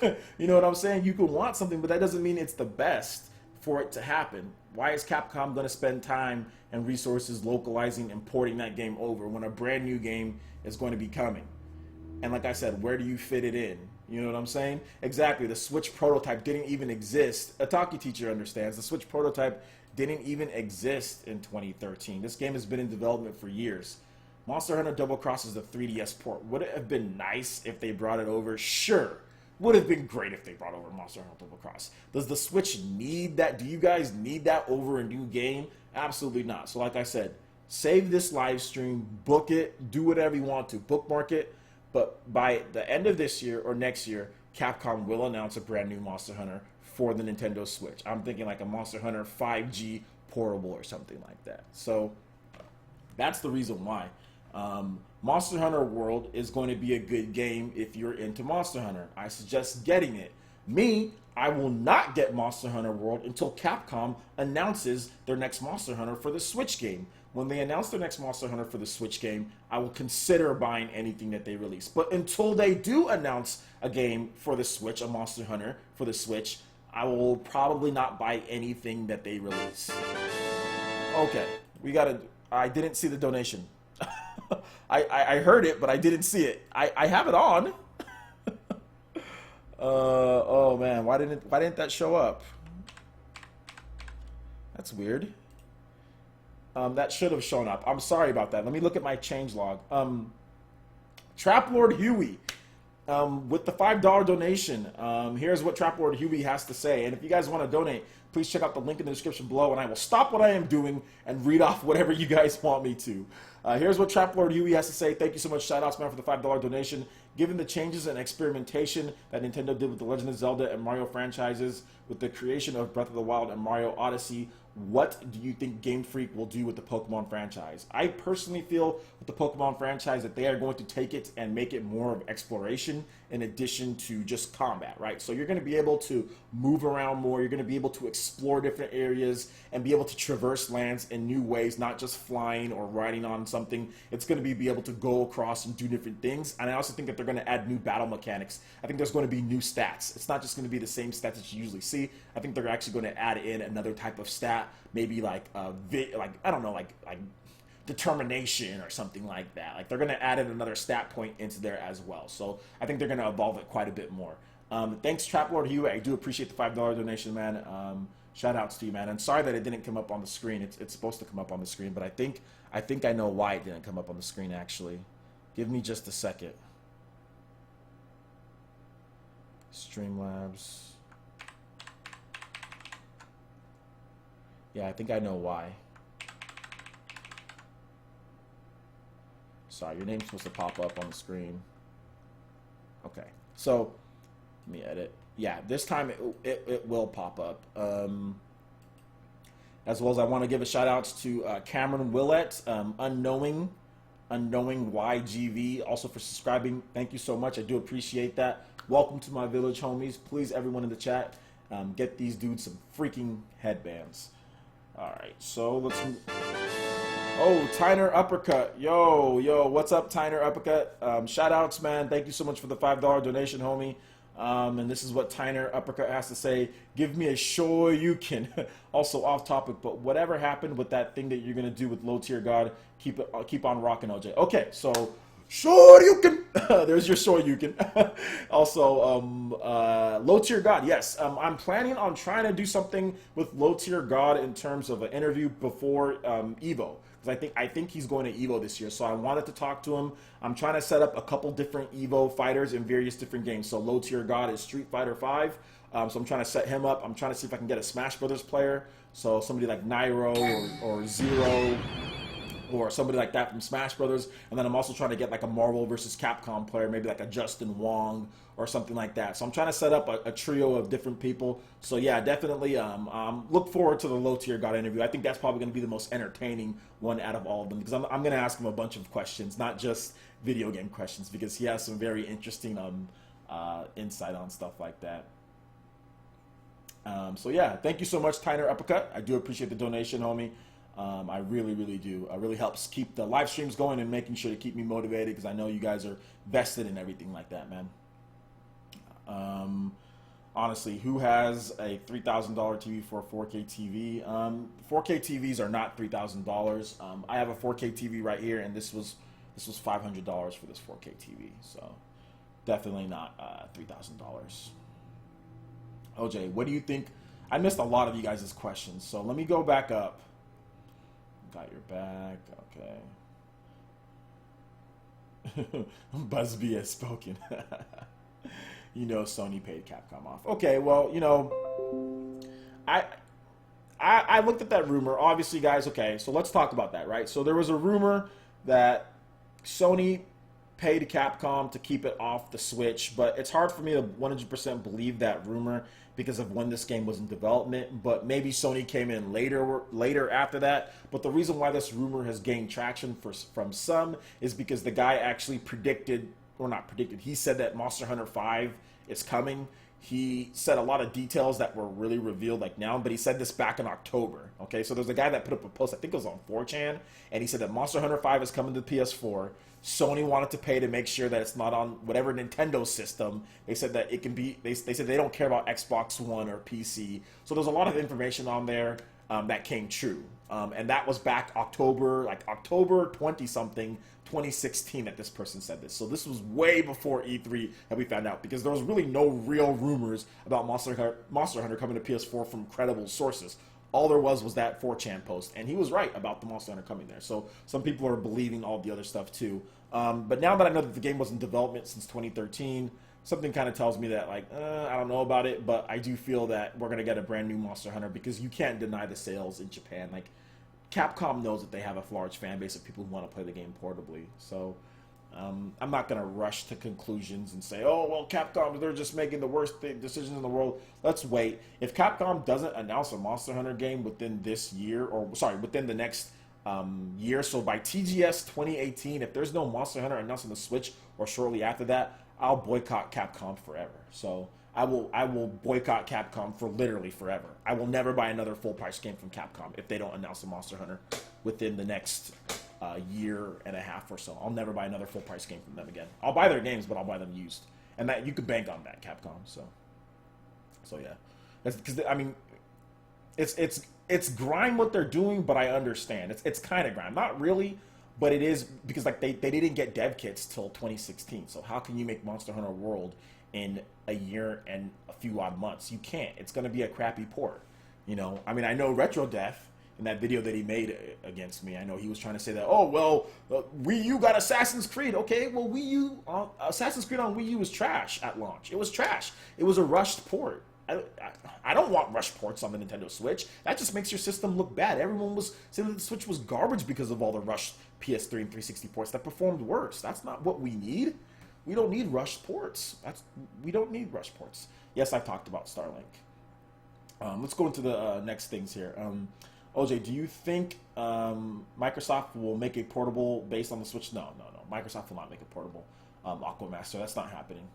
You know what I'm saying? You can want something, but that doesn't mean it's the best for it to happen. Why is Capcom going to spend time and resources localizing and porting that game over when a brand new game is going to be coming? And like I said, where do you fit it in? You know what I'm saying? Exactly. The Switch prototype didn't even exist. A Taki teacher understands. The Switch prototype didn't even exist in 2013. This game has been in development for years. Monster Hunter Double Cross is the 3DS port. Would it have been nice if they brought it over? Sure. Would have been great if they brought over Monster Hunter Double Cross. Does the Switch need that? Do you guys need that over a new game? Absolutely not. So like I said, save this live stream, book it, do whatever you want to, bookmark it. But by the end of this year or next year, Capcom will announce a brand new Monster Hunter for the Nintendo Switch. I'm thinking like a Monster Hunter 5G portable or something like that. So that's the reason why. Monster Hunter World is going to be a good game if you're into Monster Hunter. I suggest getting it. Me, I will not get Monster Hunter World until Capcom announces their next Monster Hunter for the Switch game. When they announce their next Monster Hunter for the Switch game, I will consider buying anything that they release. But until they do announce a game for the Switch, a Monster Hunter for the Switch, I will probably not buy anything that they release. Okay, I didn't see the donation. I heard it, but I didn't see it. I have it on. Oh man, why didn't that show up? That's weird. That should have shown up. I'm sorry about that. Let me look at my change log. Trap Lord Huey, with the $5 donation. Here's what Trap Lord Huey has to say. And if you guys want to donate, please check out the link in the description below, and I will stop what I am doing and read off whatever you guys want me to. Here's what Trap Lord Huey has to say. Thank you so much, shoutouts, man, for the $5 donation. Given the changes and experimentation that Nintendo did with the Legend of Zelda and Mario franchises, with the creation of Breath of the Wild and Mario Odyssey, what do you think Game Freak will do with the Pokemon franchise? I personally feel with the Pokemon franchise that they are going to take it and make it more of exploration in addition to just combat, right? So you're going to be able to move around more. You're going to be able to explore different areas and be able to traverse lands in new ways, not just flying or riding on something. It's going to be able to go across and do different things. And I also think that they're going to add new battle mechanics. I think there's going to be new stats. It's not just going to be the same stats that you usually see. I think they're actually going to add in another type of stat, maybe like I don't know, like determination or something like that. Like they're going to add in another stat point into there as well. So I think they're going to evolve it quite a bit more. Thanks, Trap Lord Hugh. I do appreciate the $5 donation, man. Shout outs to you, man. And sorry that it didn't come up on the screen. It's supposed to come up on the screen, but I think I know why it didn't come up on the screen, actually. Give me just a second. Streamlabs. Yeah, I think I know why. Sorry, your name's supposed to pop up on the screen. Okay, so let me edit. Yeah, this time it will pop up. As well as I want to give a shout outs to Cameron Willett, Unknowing YGV, also for subscribing. Thank you so much. I do appreciate that. Welcome to my village, homies. Please, everyone in the chat, get these dudes some freaking headbands. All right, so let's. Oh, Tyner Uppercut. Yo, what's up, Tyner Uppercut? Shout outs, man. Thank you so much for the $5 donation, homie. And this is what Tyner Uppercut has to say. Give me a sure you can. Also off topic, but whatever happened with that thing that you're going to do with Low Tier God, keep on rocking, OJ. Okay, so sure you can. There's your sure you can. Also, Low Tier God, yes. I'm planning on trying to do something with Low Tier God in terms of an interview before Evo. Because I think he's going to Evo this year, so I wanted to talk to him. I'm trying to set up a couple different Evo fighters in various different games. So Low Tier God is Street Fighter 5. So I'm trying to set him up. I'm trying to see if I can get a Smash Brothers player. So somebody like Nairo or Zero or somebody like that from Smash Brothers. And then I'm also trying to get like a Marvel versus Capcom player, maybe like a Justin Wong or something like that. So I'm trying to set up a trio of different people. So yeah, definitely look forward to the Low Tier God interview. I think that's probably going to be the most entertaining one out of all of them, because I'm going to ask him a bunch of questions, not just video game questions, because he has some very interesting insight on stuff like that. So yeah, thank you so much, Tyner Uppercut. I do appreciate the donation, homie. I really, really do. It really helps keep the live streams going and making sure to keep me motivated, because I know you guys are vested in everything like that, man. Honestly, who has a $3,000 TV for a 4K TV? 4K TVs are not $3,000. I have a 4K TV right here, and this was $500 for this 4K TV. So definitely not $3,000. OJ, what do you think? I missed a lot of you guys' questions, so let me go back up. Got your back, okay. Busby has spoken. Sony paid Capcom off. Okay, well, I I looked at that rumor. Obviously, guys, okay, so let's talk about that, right? So there was a rumor that Sony paid Capcom to keep it off the Switch, but it's hard for me to 100% believe that rumor because of when this game was in development. But maybe Sony came in later after that. But the reason why this rumor has gained traction from some is because the guy actually predicted, or not predicted, he said that Monster Hunter 5 is coming. He said a lot of details that were really revealed like now, but he said this back in October. Okay, so there's a guy that put up a post, I think it was on 4chan, and he said that Monster Hunter 5 is coming to the PS4. Sony wanted to pay to make sure that it's not on whatever Nintendo system. They said that it can be, they said they don't care about Xbox One or PC. So there's a lot of information on there that came true. And that was back October 20-something, 2016 that this person said this. So this was way before E3 that we found out, because there was really no real rumors about Monster Hunter coming to PS4 from credible sources. All there was that 4chan post, and he was right about the Monster Hunter coming there. So some people are believing all the other stuff too. But now that I know that the game was in development since 2013, something kind of tells me that, like, I don't know about it, but I do feel that we're going to get a brand new Monster Hunter, because you can't deny the sales in Japan. Like, Capcom knows that they have a large fan base of people who want to play the game portably. So I'm not going to rush to conclusions and say, oh, well, Capcom, they're just making the worst decisions in the world. Let's wait. If Capcom doesn't announce a Monster Hunter game within this year, or sorry, within the next year, so by TGS 2018, if there's no Monster Hunter announced on the Switch or shortly after that, I'll boycott Capcom forever. So I will boycott Capcom for literally forever. I will never buy another full price game from Capcom if they don't announce a Monster Hunter within the next year and a half or so. I'll never buy another full price game from them again. I'll buy their games, but I'll buy them used, and that you can bank on that, Capcom. So yeah, that's because I mean, it's grime what they're doing, but I understand it's kind of grime, not really. But it is, because like they didn't get dev kits till 2016. So how can you make Monster Hunter World in a year and a few odd months? You can't. It's going to be a crappy port. I mean, I know Retro Death, in that video that he made against me, I know he was trying to say that, oh, well, Wii U got Assassin's Creed. Okay, well, Assassin's Creed on Wii U was trash at launch. It was trash. It was a rushed port. I don't want rushed ports on the Nintendo Switch. That just makes your system look bad. Everyone was saying that the Switch was garbage because of all the rushed PS3 and 360 ports that performed worse. That's not what we need. We don't need rushed ports. We don't need rushed ports. Yes, I've talked about Starlink. Let's go into the next things here. OJ, do you think Microsoft will make a portable based on the Switch? No. Microsoft will not make a portable Aquamaster. That's not happening.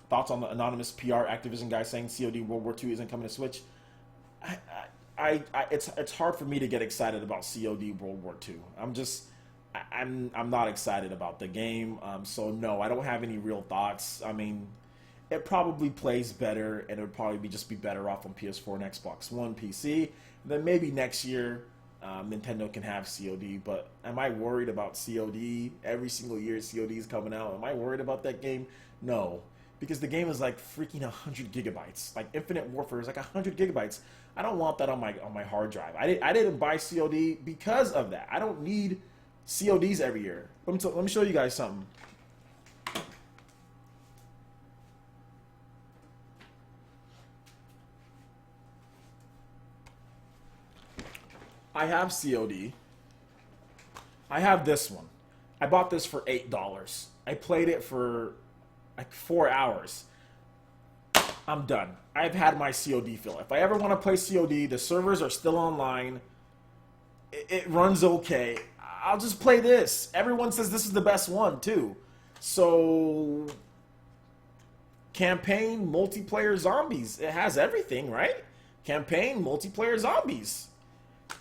Thoughts on the anonymous PR Activision guy saying COD World War II isn't coming to Switch? It's hard for me to get excited about COD World War II. I'm not excited about the game. So no, I don't have any real thoughts. I mean, it probably plays better, and it would probably just be better off on PS4 and Xbox One, PC. Then maybe next year Nintendo can have COD. But am I worried about COD? Every single year COD is coming out. Am I worried about that game? No. Because the game is like freaking 100 gigabytes. Like Infinite Warfare is like 100 gigabytes. I don't want that on my hard drive. I didn't buy COD because of that. I don't need CODs every year. Let me show you guys something. I have COD. I have this one. I bought this for $8. I played it for like 4 hours. I'm done. I've had my COD fill. If I ever want to play COD, the servers are still online. It runs okay. I'll just play this. Everyone says this is the best one too. So, campaign, multiplayer, zombies. It has everything, right? Campaign, multiplayer, zombies.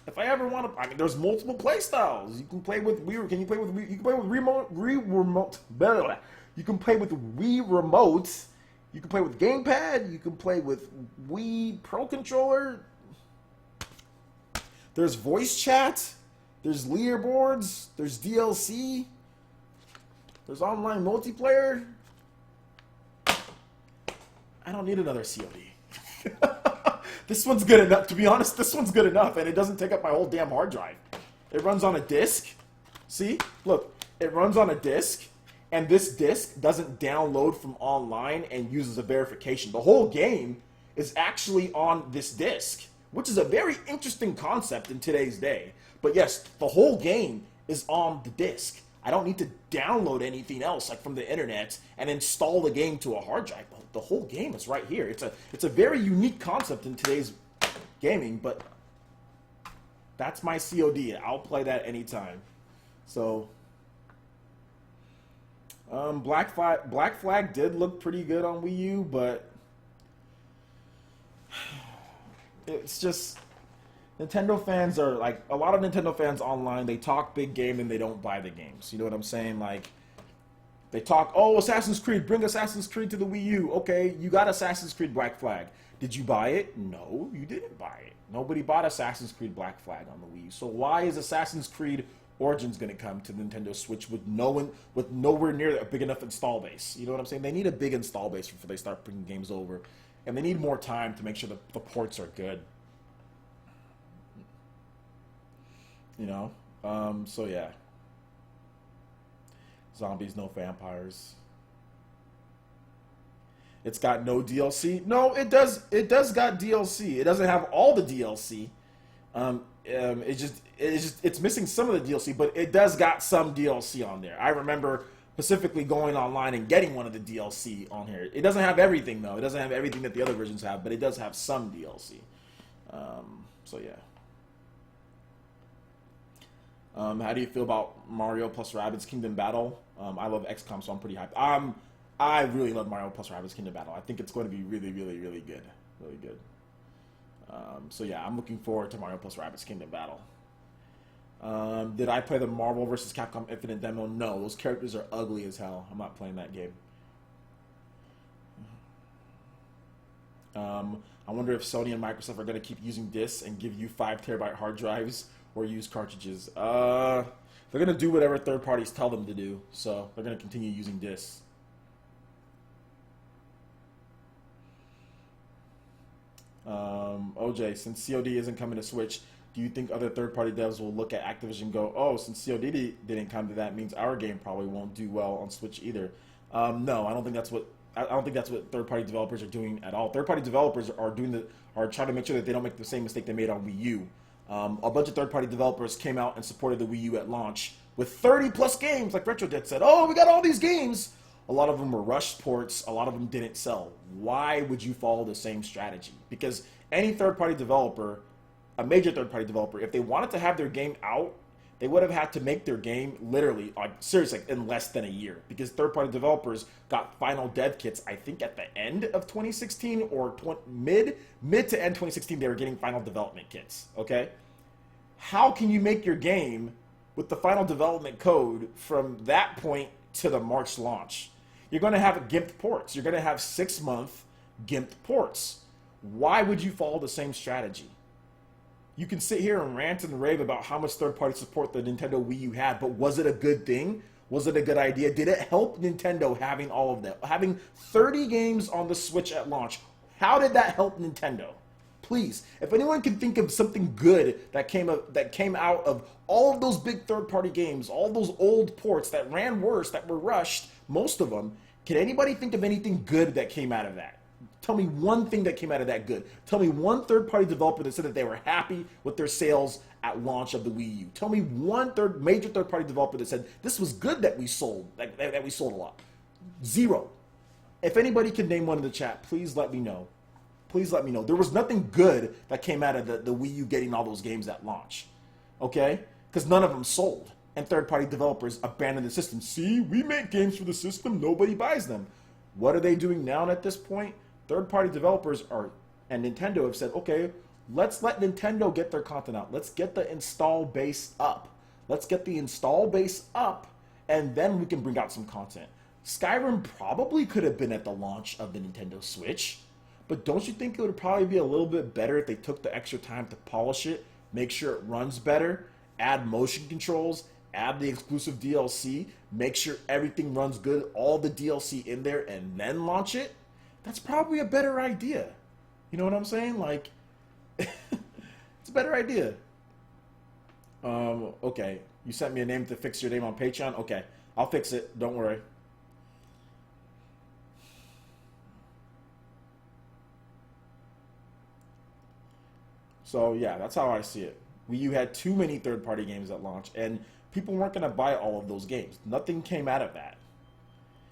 If I ever want to, I mean, there's multiple play styles. You can play with Wii. You can play with remote. You can play with Wii remotes. You can play with gamepad. You can play with Wii Pro controller. There's voice chat. There's leaderboards. There's DLC. There's online multiplayer. I don't need another COD. This one's good enough. To be honest, this one's good enough, and it doesn't take up my whole damn hard drive. It runs on a disc. See? Look, it runs on a disc, and this disc doesn't download from online and uses a verification. The whole game is actually on this disc, which is a very interesting concept in today's day. But yes, the whole game is on the disc. I don't need to download anything else like from the internet and install the game to a hard drive. The whole game is right here. It's a very unique concept in today's gaming, but that's my COD. I'll play that anytime. So Black Flag did look pretty good on Wii U, but it's just Nintendo fans are like a lot of Nintendo fans online. They talk big game and they don't buy the games. You know what I'm saying? Like they talk, oh, Assassin's Creed, bring Assassin's Creed to the Wii U. Okay, you got Assassin's Creed Black Flag. Did you buy it? No, you didn't buy it. Nobody bought Assassin's Creed Black Flag on the Wii U. So why is Assassin's Creed Origins going to come to Nintendo Switch with nowhere near a big enough install base? You know what I'm saying? They need a big install base before they start bringing games over, and they need more time to make sure the ports are good. You know, so yeah. Zombies, no vampires. It's got no DLC. No, it does. It does got DLC. It doesn't have all the DLC. It's missing some of the DLC, but it does got some DLC on there. I remember specifically going online and getting one of the DLC on here. It doesn't have everything though. It doesn't have everything that the other versions have, but it does have some DLC. So yeah. How do you feel about Mario plus Rabbids Kingdom Battle? I love XCOM, so I'm pretty hyped. I really love Mario plus Rabbids Kingdom Battle. I think it's going to be really, really, really good. Really good. So yeah, I'm looking forward to Mario plus Rabbids Kingdom Battle. Did I play the Marvel vs. Capcom Infinite demo? No, those characters are ugly as hell. I'm not playing that game. I wonder if Sony and Microsoft are going to keep using discs and give you 5 terabyte hard drives or use cartridges. They're going to do whatever third parties tell them to do, so they're going to continue using discs. OJ, since COD isn't coming to Switch, do you think other third-party devs will look at Activision and go, oh, since COD didn't come to that, means our game probably won't do well on Switch either? No, I don't think that's what third-party developers are doing at all. Third-party developers are trying to make sure that they don't make the same mistake they made on Wii U. A bunch of third-party developers came out and supported the Wii U at launch with 30-plus games, like RetroDead said. Oh, we got all these games. A lot of them were rushed ports. A lot of them didn't sell. Why would you follow the same strategy? Because any third-party developer, a major third-party developer, if they wanted to have their game out, they would have had to make their game literally, like seriously, in less than a year. Because third-party developers got final dev kits, I think at the end of 2016 or mid to end 2016, they were getting final development kits. Okay, how can you make your game with the final development code from that point to the March launch? You're going to have gimped ports. You're going to have 6-month gimped ports. Why would you follow the same strategy? You can sit here and rant and rave about how much third-party support the Nintendo Wii U had, but was it a good thing? Was it a good idea? Did it help Nintendo having all of that? Having 30 games on the Switch at launch, how did that help Nintendo? Please, if anyone can think of something good that came out of all of those big third-party games, all those old ports that ran worse, that were rushed, most of them, can anybody think of anything good that came out of that? Tell me one thing that came out of that good. Tell me one third-party developer that said that they were happy with their sales at launch of the Wii U. Tell me one major third-party developer that said this was good that we sold, that we sold a lot. Zero. If anybody can name one in the chat, please let me know. Please let me know. There was nothing good that came out of the Wii U getting all those games at launch. Okay? Because none of them sold. And third-party developers abandoned the system. See, we make games for the system, nobody buys them. What are they doing now at this point? Third-party developers and Nintendo have said, okay, let's let Nintendo get their content out. Let's get the install base up. Let's get the install base up, and then we can bring out some content. Skyrim probably could have been at the launch of the Nintendo Switch, but don't you think it would probably be a little bit better if they took the extra time to polish it, make sure it runs better, add motion controls, add the exclusive DLC, make sure everything runs good, all the DLC in there, and then launch it? That's probably a better idea. You know what I'm saying? Like, it's a better idea. Okay. You sent me a name to fix your name on Patreon? Okay. I'll fix it. Don't worry. So yeah, that's how I see it. Wii U had too many third-party games at launch, and people weren't going to buy all of those games. Nothing came out of that.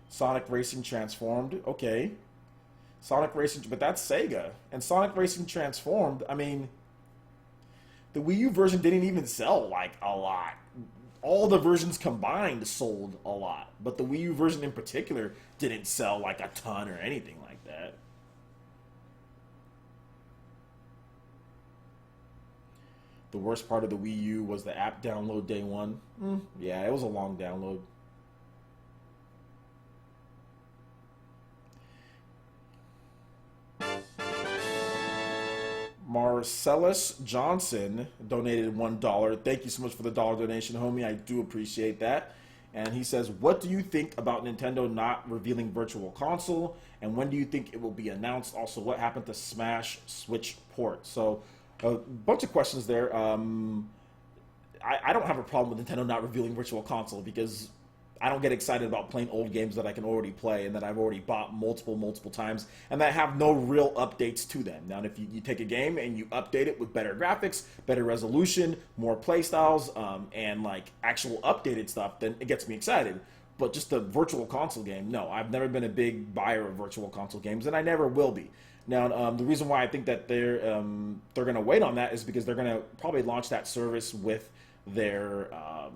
Sonic Racing Transformed, okay. Sonic Racing, but that's Sega. And Sonic Racing Transformed, I mean, the Wii U version didn't even sell like a lot. All the versions combined sold a lot, but the Wii U version in particular didn't sell like a ton or anything like that. The worst part of the Wii U was the app download day one. Yeah, it was a long download. Marcellus Johnson donated $1. Thank you so much for the dollar donation, homie. I do appreciate that. And he says, what do you think about Nintendo not revealing Virtual Console? And when do you think it will be announced? Also, what happened to Smash Switch port? So, a bunch of questions there. I don't have a problem with Nintendo not revealing Virtual Console because I don't get excited about playing old games that I can already play and that I've already bought multiple times and that have no real updates to them. Now, if you take a game and you update it with better graphics, better resolution, more playstyles, and like actual updated stuff, then it gets me excited. But just a Virtual Console game, no. I've never been a big buyer of Virtual Console games, and I never will be. Now, the reason why I think that they're going to wait on that is because they're going to probably launch that service with their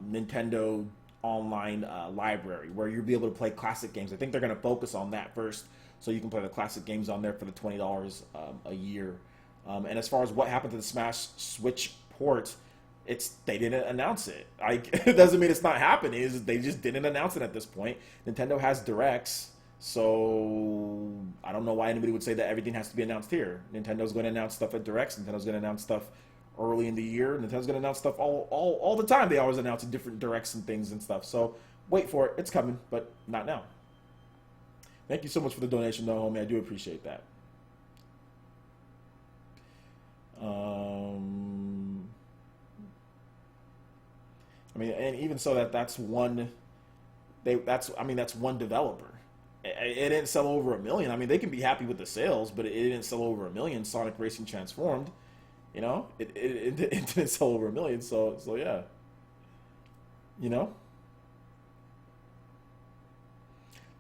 Nintendo online library where you'll be able to play classic games. I think they're going to focus on that first so you can play the classic games on there for the $20 a year. And as far as what happened to the Smash Switch port, they didn't announce it. It doesn't mean it's not happening. They just didn't announce it at this point. Nintendo has directs, so I don't know why anybody would say that everything has to be announced here. Nintendo's going to announce stuff at directs. Nintendo's going to announce stuff early in the year. Nintendo's going to announce stuff all the time. They always announce different directs and things and stuff. So wait for it. It's coming, but not now. Thank you so much for the donation, though, homie. I do appreciate that. I mean, and even so, that's one. That's one developer. It didn't sell over 1 million. I mean, they can be happy with the sales, but it didn't sell over 1 million. Sonic Racing Transformed. You know, it didn't sell over 1 million, so yeah. You know?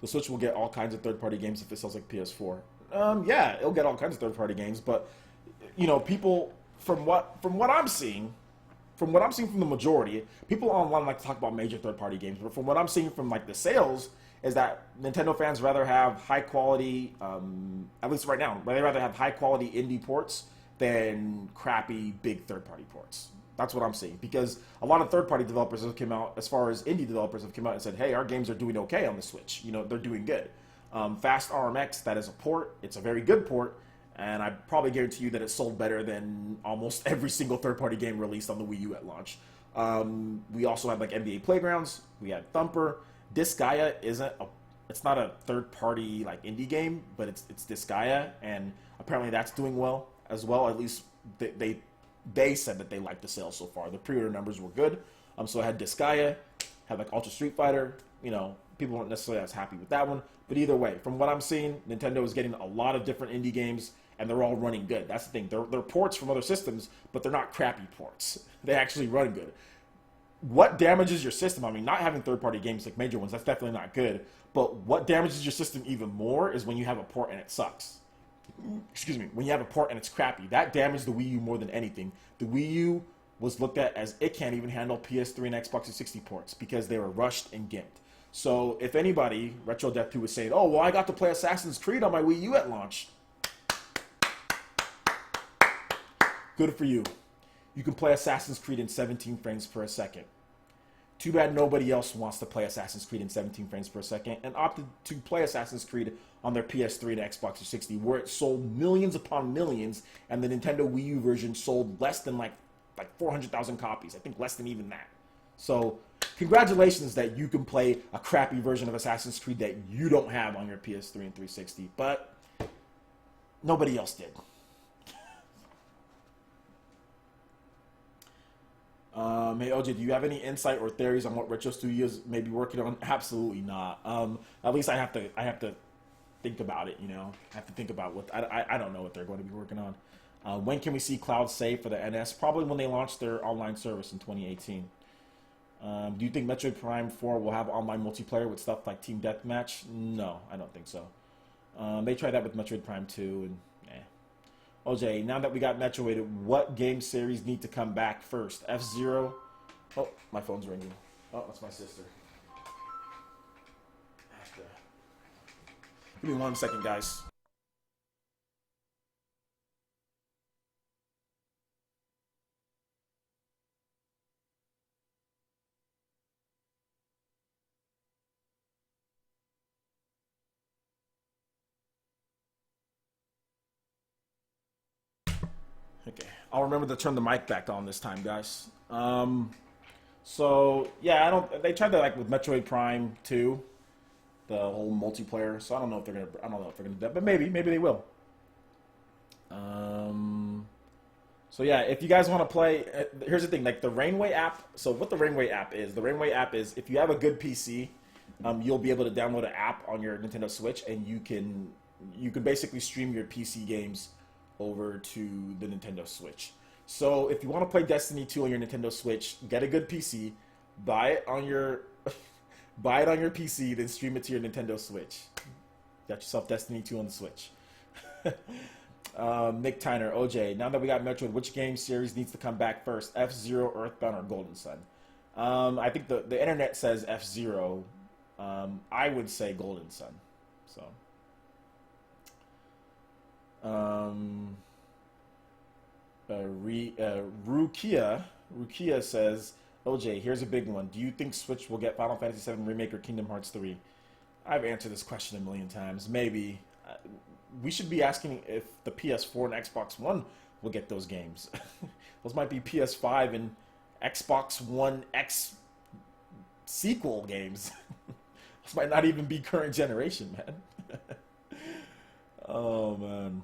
The Switch will get all kinds of third-party games if it sells like PS4. Yeah, it'll get all kinds of third-party games, but you know, people from what I'm seeing, from the majority, people online like to talk about major third-party games, but from what I'm seeing from like the sales is that Nintendo fans rather have high quality, at least right now, they rather have high quality indie ports than crappy big third-party ports. That's what I'm seeing, because a lot of third-party developers have come out, as far as indie developers have come out and said, hey, our games are doing okay on the Switch. You know, they're doing good. Fast RMX, that is a port. It's a very good port, and I probably guarantee you that it sold better than almost every single third-party game released on the Wii U at launch. We also had like NBA Playgrounds. We had Thumper. Disgaea it's not a third-party like indie game, but it's Disgaea, and apparently that's doing well as well. At least they said that they liked the sales so far. The pre-order numbers were good. So I had Disgaea, had like Ultra Street Fighter. You know, people weren't necessarily as happy with that one. But either way, from what I'm seeing, Nintendo is getting a lot of different indie games, and they're all running good. That's the thing. They're ports from other systems, but they're not crappy ports. They actually run good. What damages your system? I mean, not having third-party games like major ones, that's definitely not good. But what damages your system even more is when you have a port and it sucks. Excuse me, when you have a port and it's crappy. That damaged the Wii U more than anything. The Wii U was looked at as it can't even handle PS3 and Xbox 360 ports because they were rushed and gimped. So if anybody, Retro Death 2 was saying, oh, well, I got to play Assassin's Creed on my Wii U at launch. Good for you. You can play Assassin's Creed in 17 frames per second. Too bad nobody else wants to play Assassin's Creed in 17 frames per second and opted to play Assassin's Creed on their PS3 and Xbox 360, where it sold millions upon millions, and the Nintendo Wii U version sold less than like 400,000 copies. I think less than even that. So congratulations that you can play a crappy version of Assassin's Creed that you don't have on your PS3 and 360, but nobody else did. Hey OJ, do you have any insight or theories on what Retro Studios may be working on? Absolutely not. At least I have to think about it. You know, I have to think about what I don't know what they're going to be working on. When can we see cloud save for the NS? Probably when they launch their online service in 2018. Do you think Metroid Prime 4 will have online multiplayer with stuff like Team Deathmatch? No, I don't think so. They tried that with Metroid Prime 2, and OJ, now that we got Metroid, what game series need to come back first? F-Zero? Oh, my phone's ringing. Oh, that's my sister. Give me 1 second, guys. Okay, I'll remember to turn the mic back on this time, guys. So yeah, I don't. They tried that like with Metroid Prime 2, the whole multiplayer. So I don't know if they're gonna. I don't know if they're gonna do that, but maybe they will. Um, so yeah, if you guys want to play, here's the thing: like the Rainway app. So what the Rainway app is if you have a good PC, you'll be able to download an app on your Nintendo Switch, and you can basically stream your PC games over to the Nintendo Switch. So if you want to play Destiny 2 on your Nintendo Switch, get a good PC, buy it on your buy it on your PC, then stream it to your Nintendo Switch. Got yourself Destiny 2 on the Switch. Nick Tyner, OJ, now that we got Metroid, which game series needs to come back first? F-Zero, Earthbound, or Golden Sun? I think the internet says F-Zero. I would say Golden Sun. So Rukia says, OJ, here's a big one. Do you think Switch will get Final Fantasy VII Remake or Kingdom Hearts 3? I've answered this question a million times. Maybe. We should be asking if the PS4 and Xbox One will get those games. Those might be PS5 and Xbox One X sequel games. Those might not even be current generation, man. Oh, man.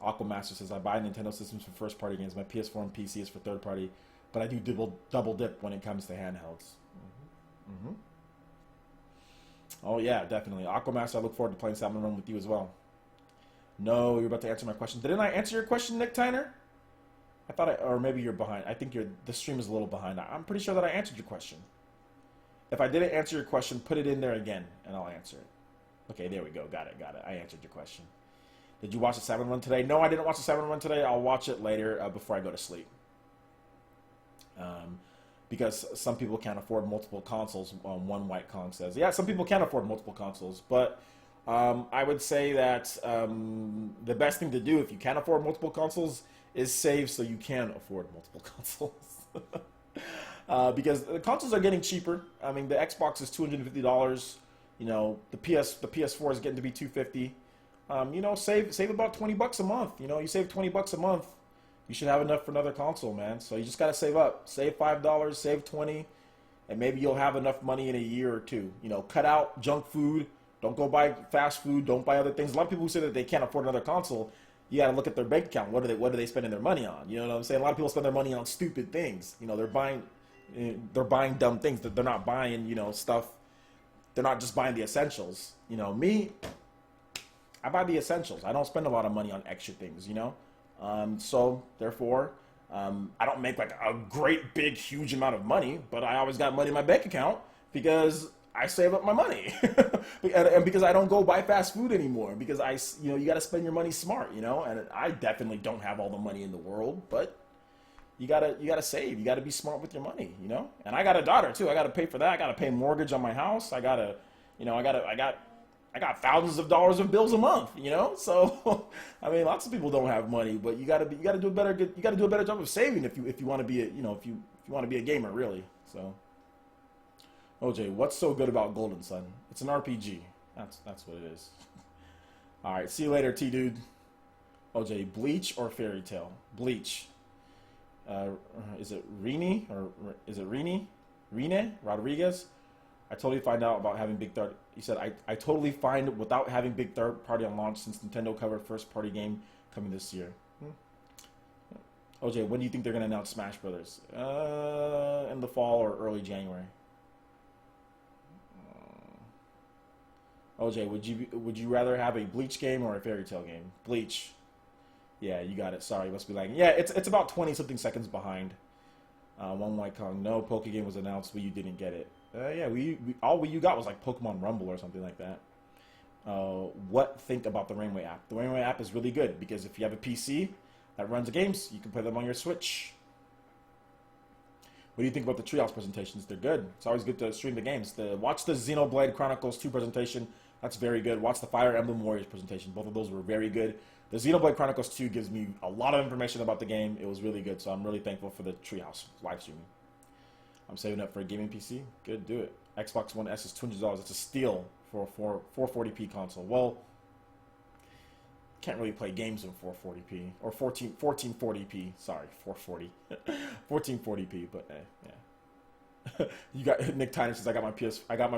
Aquamaster says, I buy Nintendo systems for first-party games. My PS4 and PC is for third-party, but I do double dip when it comes to handhelds. Mm-hmm. Oh, yeah, definitely. Aquamaster, I look forward to playing Salmon Run with you as well. No, you're about to answer my question. Didn't I answer your question, Nick Tyner? I thought or maybe you're behind. I think the stream is a little behind. I'm pretty sure that I answered your question. If I didn't answer your question, put it in there again, and I'll answer it. Okay, there we go. Got it. I answered your question. Did you watch the Salmon Run today? No, I didn't watch the Salmon Run today. I'll watch it later before I go to sleep. Because some people can't afford multiple consoles. One White Kong says, yeah, some people can't afford multiple consoles, but I would say that the best thing to do if you can't afford multiple consoles is save so you can afford multiple consoles. Because the consoles are getting cheaper. I mean, the Xbox is $250. You know, the PS4 is getting to be $250. You know, save about $20 a month. You know, you save $20 a month, you should have enough for another console, man. So you just gotta save up. Save $5, save $20, and maybe you'll have enough money in a year or two. You know, cut out junk food. Don't go buy fast food. Don't buy other things. A lot of people who say that they can't afford another console, you gotta look at their bank account. What are they spending their money on? You know what I'm saying? A lot of people spend their money on stupid things. You know, they're buying dumb things. They're not buying, you know, stuff. They're not just buying the essentials. You know, me, I buy the essentials. I don't spend a lot of money on extra things, you know? So, therefore, I don't make like a great, big, huge amount of money, but I always got money in my bank account because I save up my money. And because I don't go buy fast food anymore. Because you got to spend your money smart, you know? And I definitely don't have all the money in the world, but you gotta save. You gotta be smart with your money, you know? And I got a daughter too. I gotta pay for that. I gotta pay mortgage on my house. I got thousands of dollars of bills a month, you know. So, I mean, lots of people don't have money, but you gotta do a better job of saving if you want to be if you want to be a gamer, really. So, OJ, what's so good about Golden Sun? It's an RPG. That's what it is. All right, see you later, T dude. OJ, Bleach or Fairy Tail? Bleach. Is it Rini or is it Rini? Rine Rodriguez? I totally find out about having big third. He said, I totally find without having big third party on launch since Nintendo covered first party game coming this year. OJ, when do you think they're going to announce Smash Brothers? In the fall or early January. OJ, would you rather have a Bleach game or a Fairy Tail game? Bleach. Yeah, you got it. Sorry, must be lagging. Yeah, it's about 20 something seconds behind. One White Kong. No, Poke Game was announced. Wii U didn't get it. Yeah, all Wii U got was like Pokemon Rumble or something like that. What think about the Rainway app? The Rainway app is really good because if you have a PC that runs games, you can play them on your Switch. What do you think about the Treehouse presentations? They're good. It's always good to stream the games. Watch the Xenoblade Chronicles 2 presentation. That's very good. Watch the Fire Emblem Warriors presentation. Both of those were very good. The Xenoblade Chronicles 2 gives me a lot of information about the game. It was really good, so I'm really thankful for the Treehouse live streaming. I'm saving up for a gaming PC. Good, do it. Xbox One S is $200. It's a steal for a 440p console. Well, can't really play games in 440p or 1440p. Sorry, 440, 1440p. But yeah. You got Nick Tyner says I got my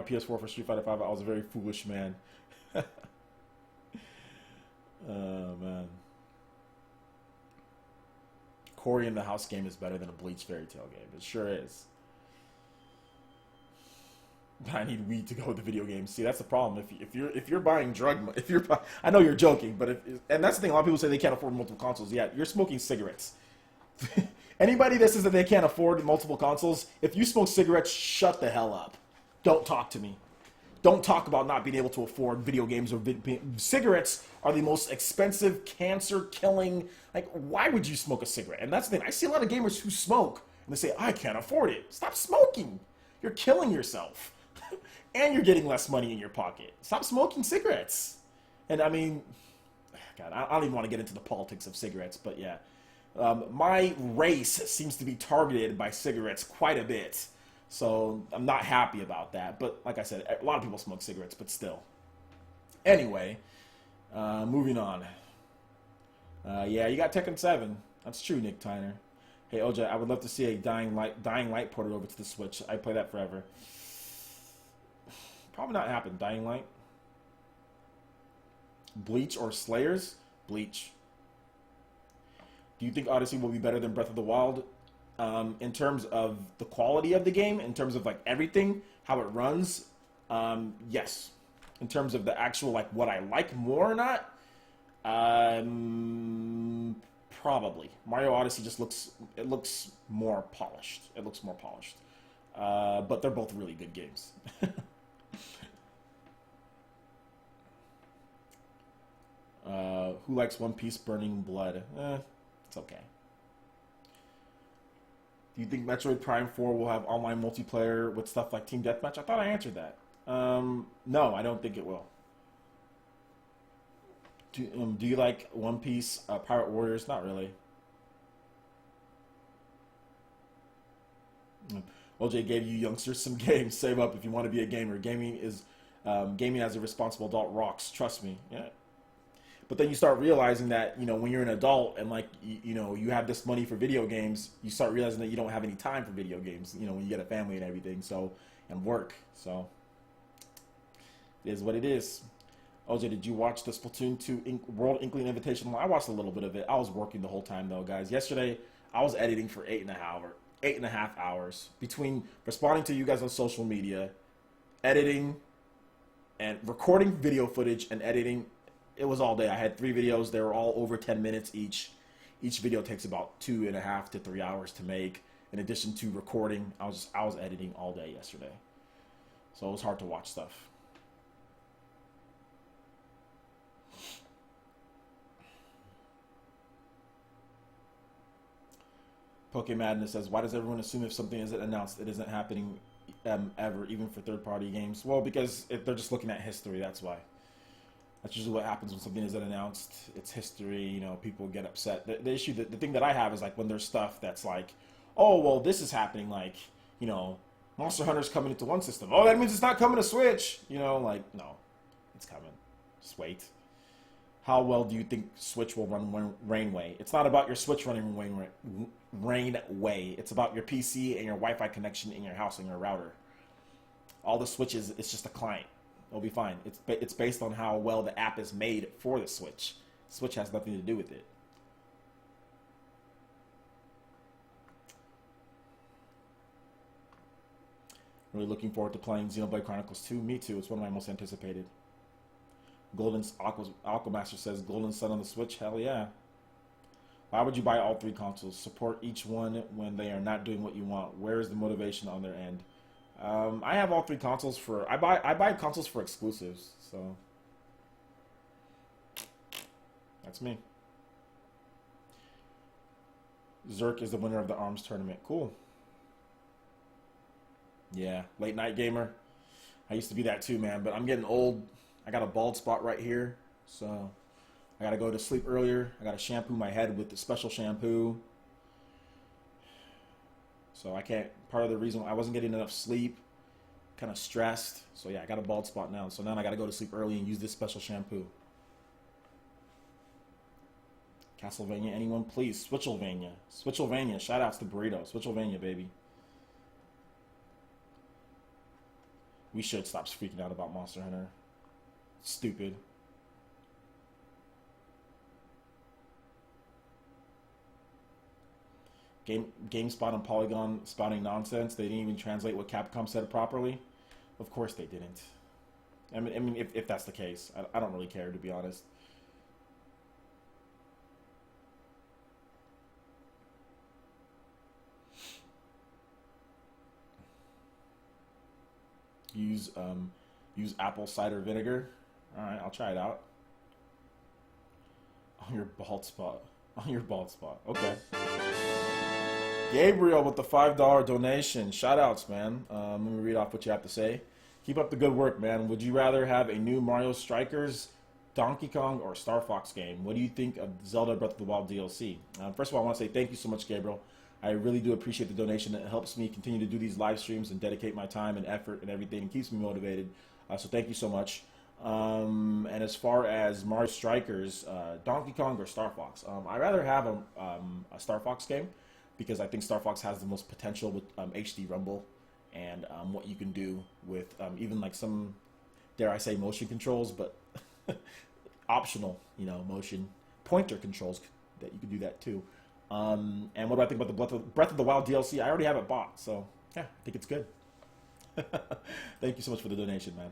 PS4 for Street Fighter 5. I was a very foolish man. Oh man. Cory in the House game is better than a Bleach Fairy Tail game. It sure is. I need weed to go with the video game. See, that's the problem. If you're buying I know you're joking, but and that's the thing. A lot of people say they can't afford multiple consoles. Yeah, you're smoking cigarettes. Anybody that says that they can't afford multiple consoles, if you smoke cigarettes, shut the hell up. Don't talk to me. Don't talk about not being able to afford video games or cigarettes are the most expensive, cancer-killing. Like, why would you smoke a cigarette? And that's the thing. I see a lot of gamers who smoke and they say, "I can't afford it." Stop smoking. You're killing yourself. And you're getting less money in your pocket. Stop smoking cigarettes. And I mean, God, I don't even want to get into the politics of cigarettes, but yeah. My race seems to be targeted by cigarettes quite a bit. So I'm not happy about that. But like I said, a lot of people smoke cigarettes, but still. Anyway, moving on. Yeah, you got Tekken 7. That's true, Nick Tyner. Hey, OJ, I would love to see a Dying Light ported over to the Switch. I play that forever. Probably not happen. Dying Light. Bleach or Slayers? Bleach. Do you think Odyssey will be better than Breath of the Wild? In terms of the quality of the game, in terms of like everything, how it runs, yes. In terms of the actual like what I like more or not, probably. Mario Odyssey just looks more polished. It looks more polished, but they're both really good games. Who likes One Piece Burning Blood? It's okay. Do you think Metroid Prime 4 will have online multiplayer with stuff like Team Deathmatch? I thought I answered that. No, I don't think it will. Do you like One Piece Pirate Warriors? Not really. OJ gave you youngsters some games. Save up if you want to be a gamer. Gaming as a responsible adult rocks. Trust me. Yeah. But then you start realizing that, when you're an adult and like, you have this money for video games, you start realizing that you don't have any time for video games, when you get a family and everything, and work. So it is what it is. OJ, did you watch the Splatoon 2 World Inkling Invitational? I watched a little bit of it. I was working the whole time though, guys. Yesterday, I was editing for 8.5 hours between responding to you guys on social media, editing, and recording video footage and editing. It was all day. I had 3 videos. They were all over 10 minutes each. Each video takes about 2.5 to 3 hours to make. In addition to recording, I was editing all day yesterday. So it was hard to watch stuff. Poke Madness says, why does everyone assume if something isn't announced, it isn't happening ever, even for third-party games? Well, because they're just looking at history, that's why. That's usually what happens when something isn't announced. It's history, people get upset. The issue, the thing that I have is like when there's stuff that's like, oh, well, this is happening, like, Monster Hunter's coming into one system. Oh, that means it's not coming to Switch. No, it's coming. Just wait. How well do you think Switch will run Rainway? It's not about your Switch running Rainway. It's about your PC and your Wi-Fi connection in your house and your router. All the Switches, it's just a client. It'll be fine. It's based on how well the app is made for the Switch. Switch has nothing to do with it. Really looking forward to playing Xenoblade Chronicles 2. Me too. It's one of my most anticipated. Aquamaster says Golden Sun on the Switch. Hell yeah. Why would you buy all 3 consoles? Support each one when they are not doing what you want. Where is the motivation on their end? I have all 3 consoles for. I buy consoles for exclusives. So that's me. Zerk is the winner of the ARMS tournament. Cool. Yeah, late night gamer. I used to be that too, man. But I'm getting old. I got a bald spot right here, so I gotta go to sleep earlier. I gotta shampoo my head with the special shampoo. So I can't. Part of the reason I wasn't getting enough sleep, kind of stressed. So yeah, I got a bald spot now. So now I gotta go to sleep early and use this special shampoo. Castlevania, anyone please? Switchelvania. Switchelvania. Shout outs to Burrito. Switchelvania, baby. We should stop freaking out about Monster Hunter. Stupid. GameSpot and Polygon spouting nonsense. They didn't even translate what Capcom said properly. Of course they didn't. I mean, if that's the case, I don't really care, to be honest. Use apple cider vinegar. All right, I'll try it out. On your bald spot. On your bald spot. Okay. Gabriel with the $5 donation. Shout outs, man. Let me read off what you have to say. Keep up the good work, man. Would you rather have a new Mario Strikers, Donkey Kong, or Star Fox game? What do you think of Zelda Breath of the Wild DLC? First of all, I want to say thank you so much, Gabriel. I really do appreciate the donation. It helps me continue to do these live streams and dedicate my time and effort and everything. It keeps me motivated. So thank you so much. And as far as Mario Strikers, Donkey Kong or Star Fox, I'd rather have a Star Fox game because I think Star Fox has the most potential with HD Rumble and what you can do with even like some, dare I say, motion controls, but optional, motion pointer controls that you can do that too. And what do I think about the Breath of the Wild DLC? I already have it bought, so yeah, I think it's good. Thank you so much for the donation, man.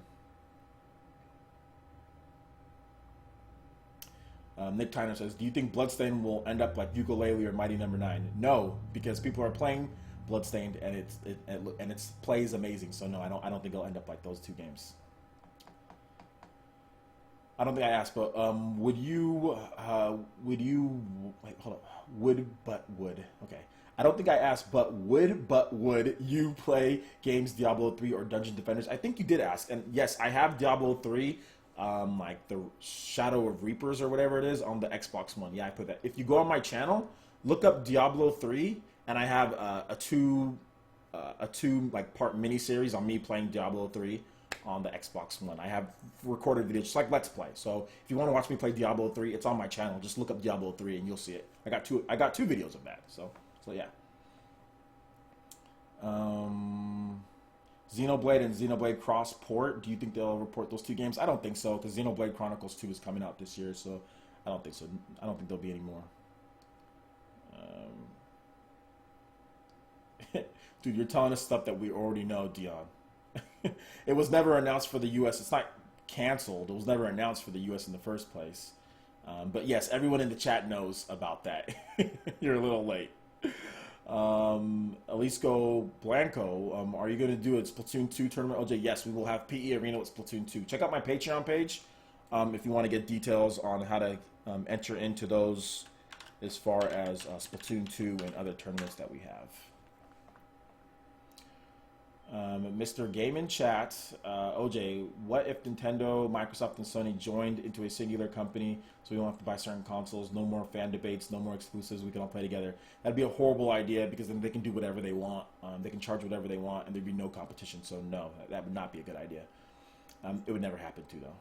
Nick Tyner says, do you think Bloodstained will end up like Yooka-Laylee or Mighty Number 9? No, because people are playing Bloodstained and it plays amazing. So no, I don't think it'll end up like those 2 games. I don't think I asked, but would you wait, hold up. Would. Okay. I don't think I asked, but would you play games Diablo 3 or Dungeon Defenders? I think you did ask. And yes, I have Diablo 3, like the Shadow of Reapers or whatever it is on the Xbox One. Yeah, I put that. If you go on my channel, look up Diablo 3, and I have a two like part miniseries on me playing Diablo 3 on the Xbox One. I have recorded videos just like Let's Play. So if you want to watch me play Diablo 3, it's on my channel. Just look up Diablo 3 and you'll see it. I got two videos of that. So yeah. Xenoblade and Xenoblade Cross port. Do you think they'll report those 2 games? I don't think so, because Xenoblade Chronicles 2 is coming out this year, so I don't think so. I don't think there'll be any more. Dude, you're telling us stuff that we already know, Dion. It was never announced for the U.S. It's not canceled. It was never announced for the U.S. in the first place. But yes, everyone in the chat knows about that. You're a little late. Alisco Blanco, are you going to do a Splatoon 2 tournament? OJ, yes, we will have PE Arena with Splatoon 2. Check out my Patreon page if you want to get details on how to enter into those as far as Splatoon 2 and other tournaments that we have. Mr. Game in Chat, OJ, what if Nintendo, Microsoft, and Sony joined into a singular company so we don't have to buy certain consoles, no more fan debates, no more exclusives, we can all play together? That'd be a horrible idea because then they can do whatever they want. They can charge whatever they want and there'd be no competition. So no, that would not be a good idea. It would never happen too, though.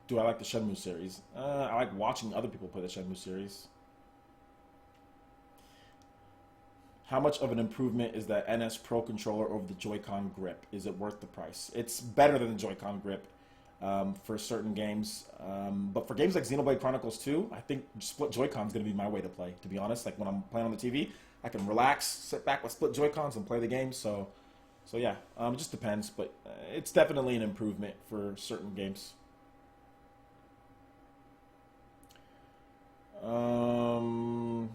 Do I like the Shenmue series? I like watching other people play the Shenmue series. How much of an improvement is the NS Pro controller over the Joy-Con grip? Is it worth the price? It's better than the Joy-Con grip for certain games. But for games like Xenoblade Chronicles 2, I think split Joy-Con is going to be my way to play, to be honest. Like when I'm playing on the TV, I can relax, sit back with split Joy-Cons and play the game. So yeah, it just depends, but it's definitely an improvement for certain games. Um,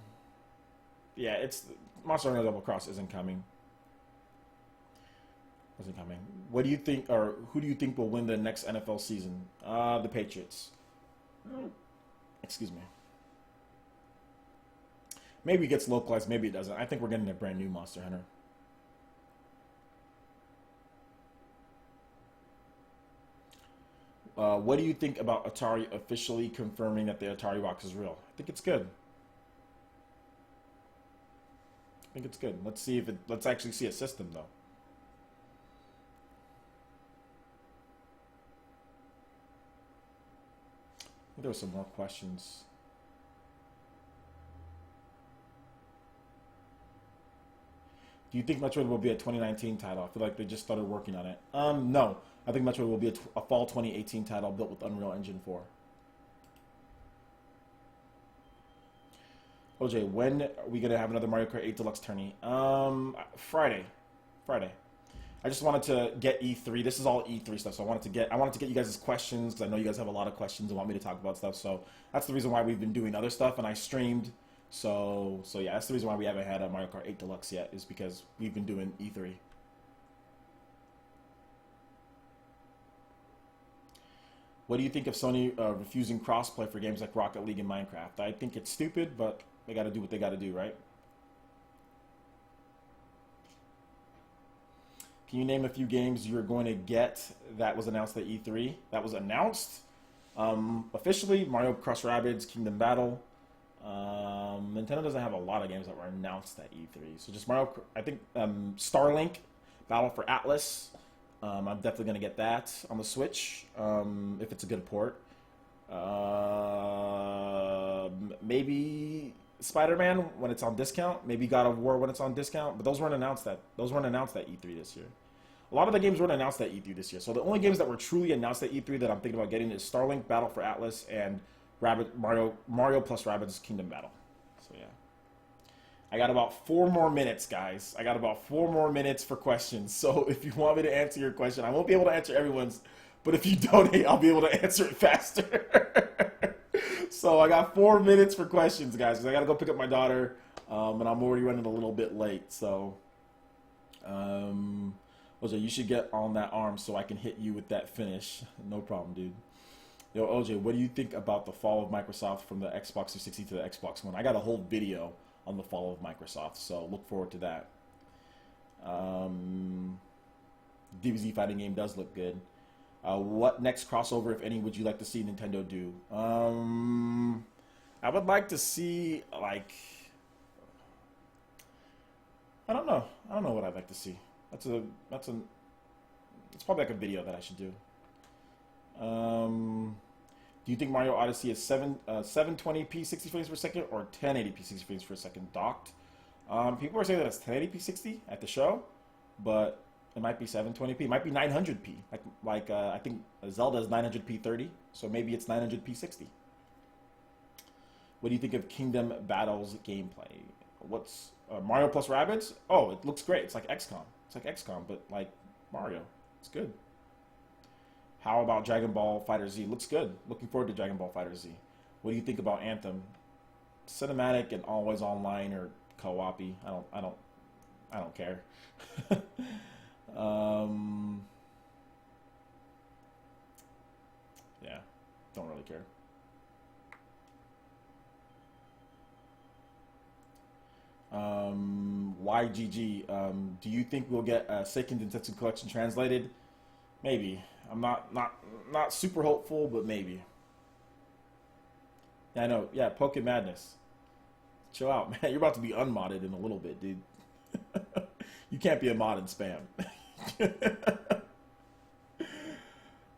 yeah, it's Monster Hunter Double Cross isn't coming. Isn't coming. What do you think, or who do you think will win the next NFL season? The Patriots. Excuse me. Maybe it gets localized, maybe it doesn't. I think we're getting a brand new Monster Hunter. What do you think about Atari officially confirming that the Atari box is real? I think it's good. I think it's good. Let's see if it. Let's actually see a system though. I think there were some more questions. Do you think Metroid will be a 2019 title? I feel like they just started working on it. No. I think Metroid will be a fall 2018 title built with Unreal Engine 4. OJ, when are we going to have another Mario Kart 8 Deluxe tourney? Friday. Friday. I just wanted to get E3. This is all E3 stuff, so I wanted to get you guys' questions, because I know you guys have a lot of questions and want me to talk about stuff. So that's the reason why we've been doing other stuff, and I streamed. So yeah, that's the reason why we haven't had a Mario Kart 8 Deluxe yet, is because we've been doing E3. What do you think of Sony refusing crossplay for games like Rocket League and Minecraft? I think it's stupid, but they got to do what they got to do, right? Can you name a few games you're going to get that was announced at E3? That was announced officially: Mario Cross Rabbids, Kingdom Battle. Nintendo doesn't have a lot of games that were announced at E3, so just Mario. I think Starlink, Battle for Atlas. I'm definitely going to get that on the Switch if it's a good port. Maybe Spider-Man when it's on discount. Maybe God of War when it's on discount. But those weren't announced at E3 this year. A lot of the games weren't announced at E3 this year. So the only games that were truly announced at E3 that I'm thinking about getting is Starlink, Battle for Atlas, and Mario plus Rabbids Kingdom Battle. So yeah. I got about 4 more minutes, guys. I got about 4 more minutes for questions. So if you want me to answer your question, I won't be able to answer everyone's, but if you donate, I'll be able to answer it faster. So I got 4 minutes for questions, guys, because I got to go pick up my daughter, and I'm already running a little bit late. So, OJ, you should get on that arm so I can hit you with that finish. No problem, dude. Yo, OJ, what do you think about the fall of Microsoft from the Xbox 360 to the Xbox One? I got a whole video on the fall of Microsoft, so look forward to that. DBZ fighting game does look good. What next crossover, if any, would you like to see Nintendo do? I would like to see, like, I don't know. I don't know what I'd like to see. It's probably like a video that I should do. Do you think Mario Odyssey is 720p 60 frames per second or 1080p 60 frames per second docked? People are saying that it's 1080p 60 at the show, but it might be 720p. It might be 900p. I think Zelda is 900p 30, so maybe it's 900p 60. What do you think of Kingdom Battles gameplay? What's Mario plus Rabbids? Oh, it looks great. It's like XCOM. It's like XCOM, but like Mario. It's good. How about Dragon Ball FighterZ? Looks good. Looking forward to Dragon Ball FighterZ. What do you think about Anthem? Cinematic and always online or co-op-y? I don't care. Yeah, don't really care. YGG, do you think we'll get a Seiken Densetsu Collection translated? Maybe. I'm not super hopeful, but maybe. Yeah, I know. Yeah, Poké Madness. Chill out, man. You're about to be unmodded in a little bit, dude. You can't be a mod and spam.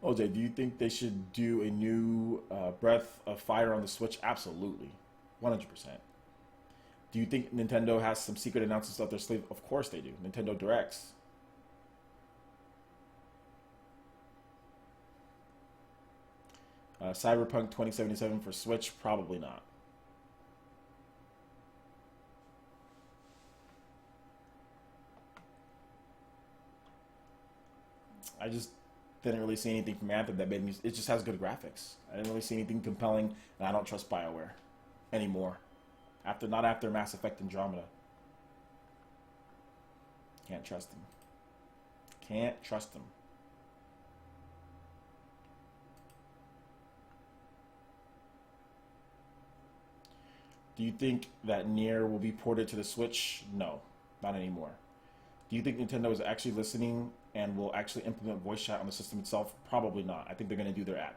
OJ, do you think they should do a new Breath of Fire on the Switch? Absolutely. 100%. Do you think Nintendo has some secret announcements up their sleeve? Of course they do. Nintendo Directs. Cyberpunk 2077 for Switch? Probably not. I just didn't really see anything from Anthem that made me. It just has good graphics. I didn't really see anything compelling, and I don't trust BioWare anymore. Not after Mass Effect Andromeda. Can't trust them. Can't trust them. Do you think that Nier will be ported to the Switch? No, not anymore. Do you think Nintendo is actually listening and will actually implement voice chat on the system itself? Probably not. I think they're going to do their app.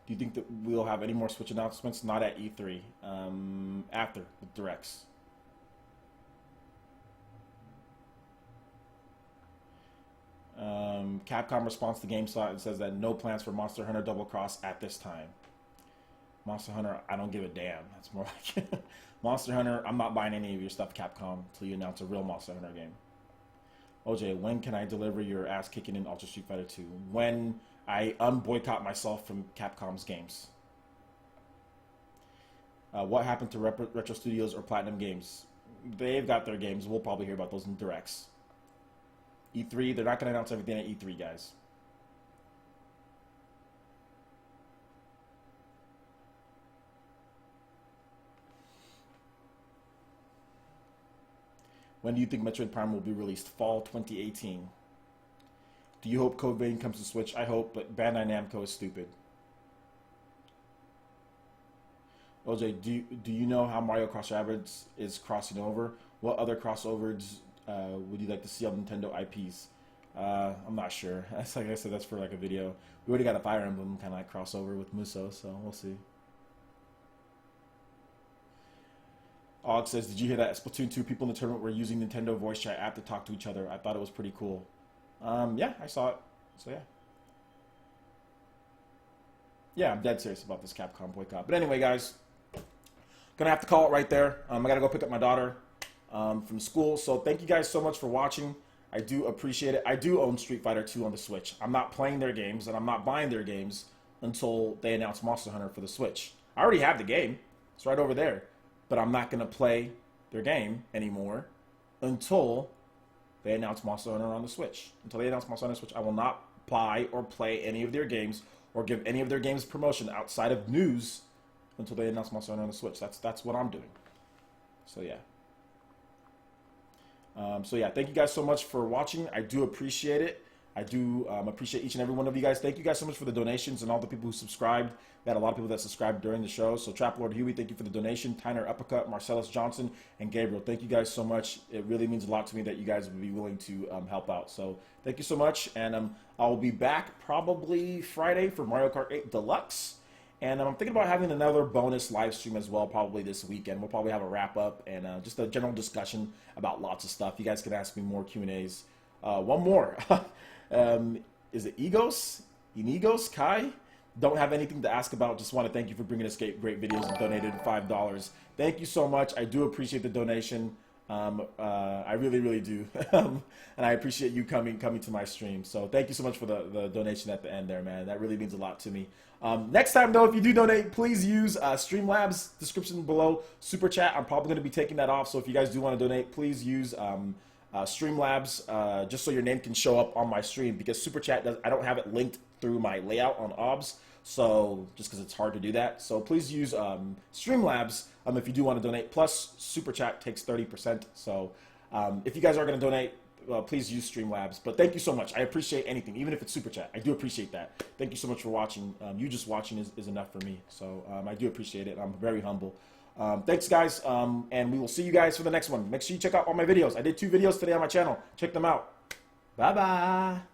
Do you think that we'll have any more Switch announcements? Not at E3. After, with Directs. Capcom responds to GameSpot and says that no plans for Monster Hunter Double Cross at this time. Monster Hunter, I don't give a damn. That's more like Monster Hunter. I'm not buying any of your stuff, Capcom, until you announce a real Monster Hunter game. OJ, when can I deliver your ass kicking in Ultra Street Fighter 2? When I unboycott myself from Capcom's games. What happened to Retro Studios or Platinum Games? They've got their games. We'll probably hear about those in Directs. E3, they're not going to announce everything at E3, guys. When do you think Metroid Prime will be released? Fall 2018. Do you hope Code Vein comes to Switch? I hope, but Bandai Namco is stupid. OJ, do you know how Mario Cross Rabbids is crossing over? What other crossovers would you like to see on Nintendo IPs? I'm not sure. That's like I said, that's for like a video. We already got a Fire Emblem kind of like crossover with Muso, so we'll see. Og says, did you hear that Splatoon 2 people in the tournament were using Nintendo voice chat app to talk to each other? I thought it was pretty cool. Yeah, I saw it. So yeah. Yeah, I'm dead serious about this Capcom boycott. But anyway, guys, gonna have to call it right there. I gotta go pick up my daughter from school. So thank you guys so much for watching. I do appreciate it. I do own Street Fighter 2 on the Switch. I'm not playing their games, and I'm not buying their games until they announce Monster Hunter for the Switch. I already have the game. It's right over there. But I'm not going to play their game anymore until they announce Monster Hunter on the Switch. Until they announce Monster Hunter on the Switch, I will not buy or play any of their games or give any of their games promotion outside of news until they announce Monster Hunter on the Switch. That's what I'm doing. So yeah. Thank you guys so much for watching. I do appreciate it. I do appreciate each and every one of you guys. Thank you guys so much for the donations and all the people who subscribed. We had a lot of people that subscribed during the show. So Trap Lord Huey, thank you for the donation. Tyner Uppercut, Marcellus Johnson, and Gabriel. Thank you guys so much. It really means a lot to me that you guys would be willing to help out. So thank you so much. And I'll be back probably Friday for Mario Kart 8 Deluxe. And I'm thinking about having another bonus live stream as well, probably this weekend. We'll probably have a wrap up and just a general discussion about lots of stuff. You guys can ask me more Q&As. One more. Is it Egos? Inegos? Kai? Don't have anything to ask about. Just want to thank you for bringing us great videos and donated $5. Thank you so much. I do appreciate the donation. I really, really do. And I appreciate you coming to my stream. So thank you so much for the donation at the end there, man. That really means a lot to me. Next time, though, if you do donate, please use Streamlabs, description below, Super Chat. I'm probably going to be taking that off. So if you guys do want to donate, please use Streamlabs just so your name can show up on my stream, because Super Chat, I don't have it linked through my layout on OBS. So just because it's hard to do that. So please use Streamlabs if you do want to donate. Plus, Super Chat takes 30%. So if you guys are going to donate, please use Streamlabs. But thank you so much. I appreciate anything, even if it's Super Chat. I do appreciate that. Thank you so much for watching. You just watching is enough for me. So I do appreciate it. I'm very humble. Thanks, guys. And we will see you guys for the next one. Make sure you check out all my videos. I did 2 videos today on my channel. Check them out. Bye-bye.